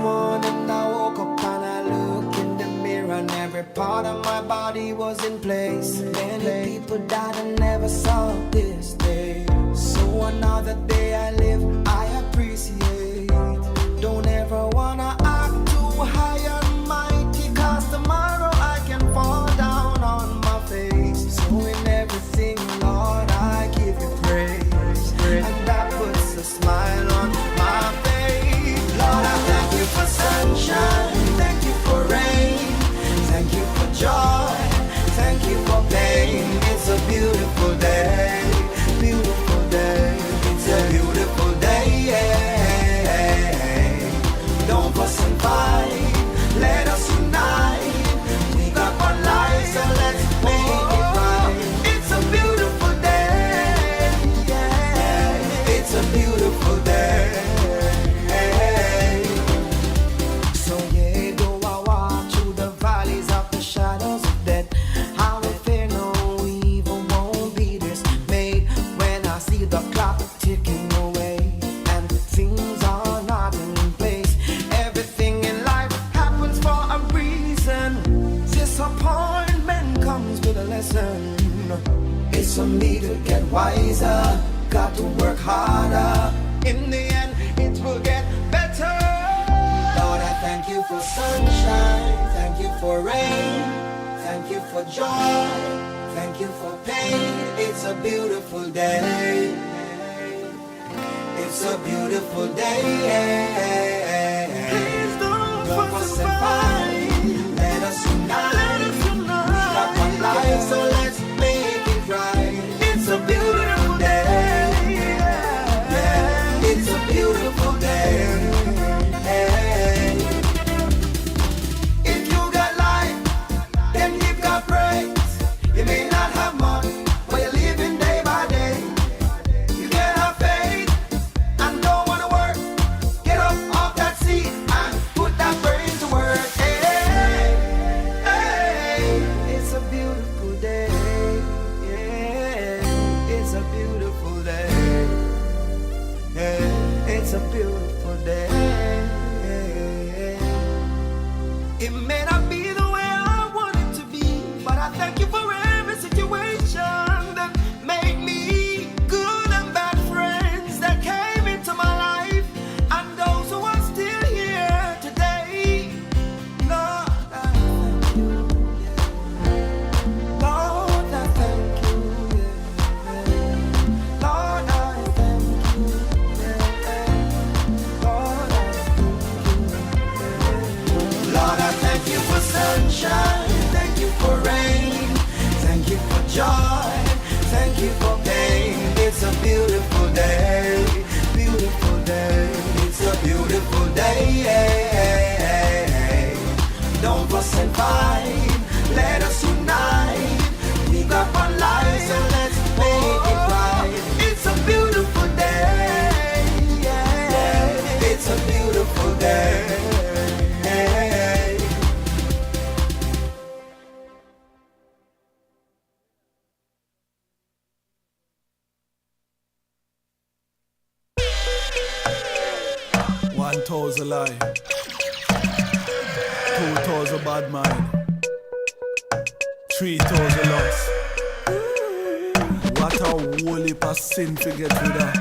morning I woke up and I looked in the mirror and every part of my body was in place. Many people died and never saw this day. So another day I live, I appreciate. Don't ever wanna act too high and mighty, cause tomorrow I can fall down on my face. So in everything, Lord, I give you praise. And that puts a smile on my face. Lord, I thank you for sunshine, thank you for rain, thank you for joy, thank you for pain. It's a beautiful day, beautiful day. It's a beautiful day, Don't fuss and fight, let us unite. We got one life, so let's make it right. It's a beautiful day, It's a beautiful day. So yeah, though I walk through the valleys of the shadows of death, I will fear no evil, won't be dismayed. When I see the clock ticking away and things are not in place. Everything in life happens for a reason. Disappointment comes with a lesson. It's for me to get wiser, got to work harder. In the end, it will get better. Lord, I thank you for sunshine, thank you for rain, thank you for joy, thank you for pain. It's a beautiful day. It's a beautiful day. Please don't fuss and fight. Let us unite. We got one life, so let's make it right. It's a beautiful day. It's a beautiful day. If you got life, then give God praise. You may not have much, but you're living day by day. You can have faith and don't wanna work. Get up off that seat and put that brain to work. It's a beautiful day. It's a beautiful day. It's a beautiful day. It may not be the way I want it to be, but I thank you for every situation that made me good and bad friends that came into my life, and those who are still here today. Lord, I thank you. Lord, I thank you. Lord, I thank you. Lord, I Lord, I thank you for sunshine, thank you for rain, thank you for joy, thank you for pain. It's a beautiful day, beautiful day. It's a beautiful day. Don't fuss and fight, let us unite. We got one life, so let's make it right. It's a beautiful day, It's a beautiful day. One toes a lie, two toes a bad mind, three toes a loss. What a whole heap of sin to get rid of.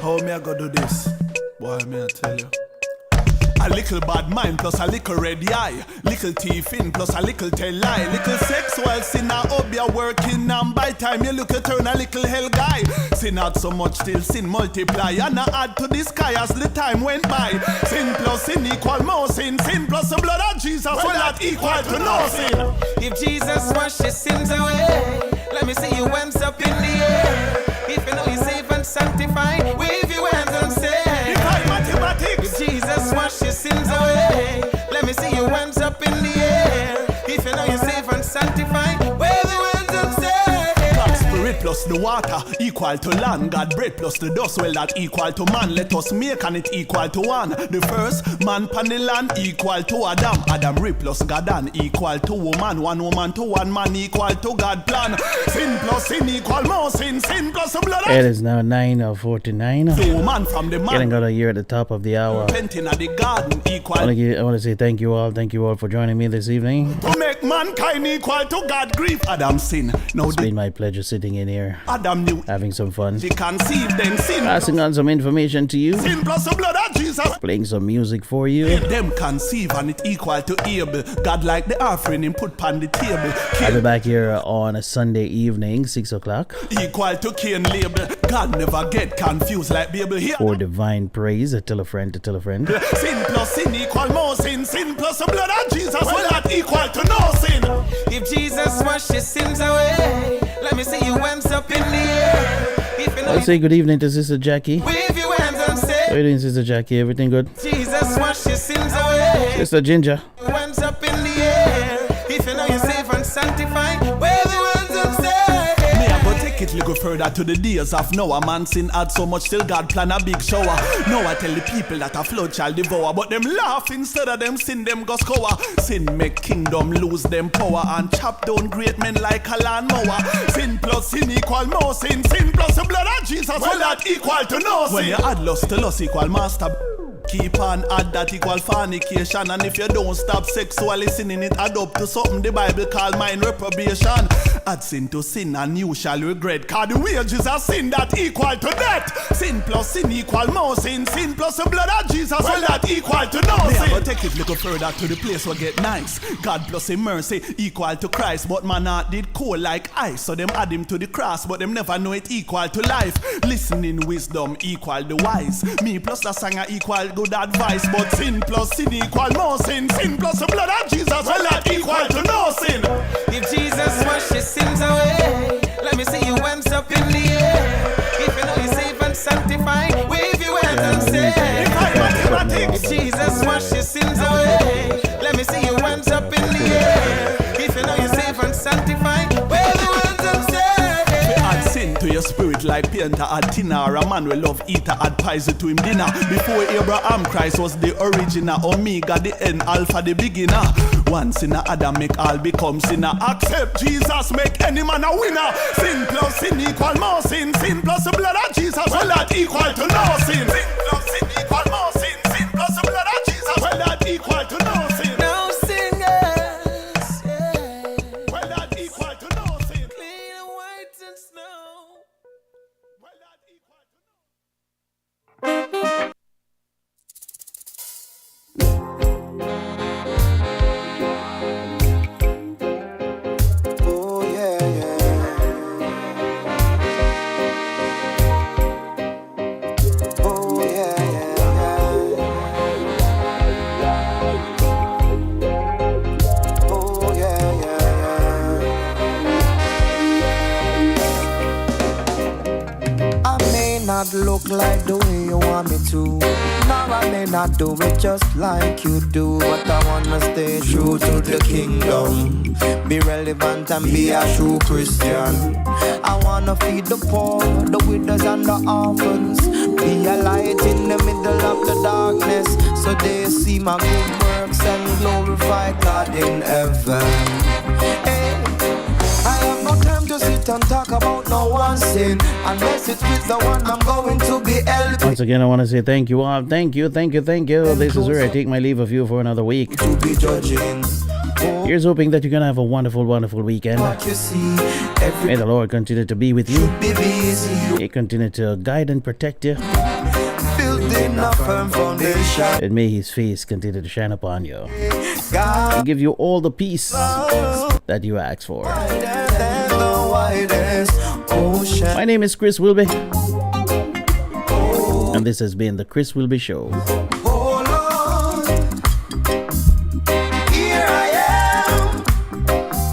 How me I go do this? Boy, me I tell you. A little bad mind plus a little red eye, little teeth in plus a little tail lie, little sexual sin I hope you're working, and by time you look you turn a little hell guy. Sin not so much till sin multiply, and I add to the sky as the time went by. Sin plus sin equal more sin, sin plus the blood of Jesus will not equal to no sin. If Jesus washed your sins away, let me see you hands up in the air. If you know you're safe and sanctified, wave your hands and say, mathematics. If Jesus washed your sins away, let me see your hands up in the air. If you know you're safe and sanctified, wave your hands and say, God spirit plus the water equal to land. God bread plus the dust, well that equal to man. Let us make and it equal to one. The first man pan the land equal to Adam. Adam rip plus God and equal to woman. One woman to one man equal to God plan. Sin plus sin equal more sin. Sin plus the blood It is now 9:49. Man from the man. Getting out of here at the top of the hour. Painting at the garden equal. I want to say thank you all for joining me this evening. To make mankind equal to God grief. Adam sin. Now It's been my pleasure sitting in here, Adam knew having some fun, he conceived then sin. passing on some information to you, Sin plus the blood of Jesus. playing some music for you. Them conceive and it equal to Abel. God like the offering him put on the table. I'll be back here on a Sunday evening, 6 o'clock, Equal to Cain label. God never get confused like Babel here. for divine praise. Tell a friend to tell a friend. Sin plus sin equal more sin. Sin plus the blood of Jesus will not equal to no sin. If Jesus washed your sins away, let me see you hands up in the air. If you know I'll say good evening to Sister Jackie. wave your hands and say, How are you doing, Sister Jackie? Everything good? Jesus washed your sins away. Sister Ginger. Hands up in the air. If you know you're safe and sanctified, wave your hands and say, Me I go take it little further to the days of Noah. Man sin had so much till God plan a big shower. Now I tell the people that a flood shall devour, but them laugh instead of them sin them go scour. Sin make kingdom lose them power and chop down great men like a lawnmower. Sin plus sin equal more sin. Sin plus the blood of Jesus will not equal to no sin. When you add lust to lust equal master. Keep on add that equal fornication. And if you don't stop sexually sinning, it add up to something the Bible call mind reprobation. Add sin to sin and you shall regret, cause the wages of sin that equal to death. Sin plus sin equal more sin. Sin plus the blood of Jesus will not equal to no sin. But take it little further to the place where get nice. God plus his mercy equal to Christ, but man heart did cold like ice. So them add him to the cross, but them never know it equal to life. Listening wisdom equal the wise. Me plus the singer equal good advice, but sin plus sin equal more sin. Sin plus the blood of Jesus will not equal to no sin. if Jesus washed your sins away, let me see you hands up in the air. If you know you're safe and sanctified, wave your hands and say, if Jesus washed your sins away, let me see you hands up in the air. If you know you're safe and sanctified, wave your hands and say, Add sin to your spirit like painter add tinner, or a man will love eater add pies to him dinner. Before Abraham, Christ was the original, Omega the end, Alpha the beginner. One sinner Adam make all become sinner. Accept Jesus make any man a winner. Sin plus sin equal more sin. Sin plus the blood of Jesus will not equal to no sin. Sin plus sin equal more sin. Sin plus the blood of Jesus will not equal to no sin. no singers, Will not equal to no sin. clean and white and snow. Will not equal to no. Oh yeah, yeah. Oh yeah, yeah, yeah. Oh yeah, yeah, yeah. I may not look like the way you want me to, nor I may not do it just like you do, but I wanna stay true to the kingdom, be relevant and be a true Christian. I wanna feed the poor, the widows and the orphans, be a light in the middle of the darkness, so they see my good works and glorify God in heaven. Hey, I have no time to sit and talk about no one sin, unless it's with the one I'm going to be helping. Once again, I want to say thank you all. Thank you. This is where I take my leave of you for another week. To be judging. Here's hoping that you're going to have a wonderful, wonderful weekend. What you see, May the Lord continue to be with you. be busy. He continue to guide and protect you. Building a firm foundation. And may His face continue to shine upon you. God, And give you all the peace that you ask for. wider than the widest ocean. My name is Chris Whilby. And this has been the Chris Whilby Show. Oh Lord, here I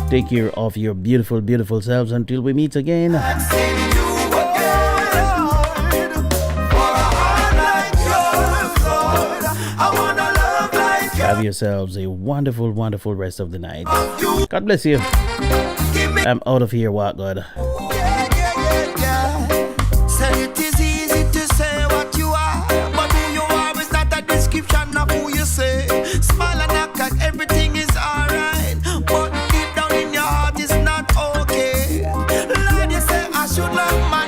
am. Take care of your beautiful, beautiful selves until we meet again. Asking you again, Lord, for a heart like yours, Lord. I wanna love like yours. Have yourselves a wonderful, wonderful rest of the night. God bless you. I'm out of here, what God. Say it is easy to say what you are, but who you are is not a description of who you say. Smile and act like everything is alright, but deep down in your heart it's not okay. Lord, you say I should love my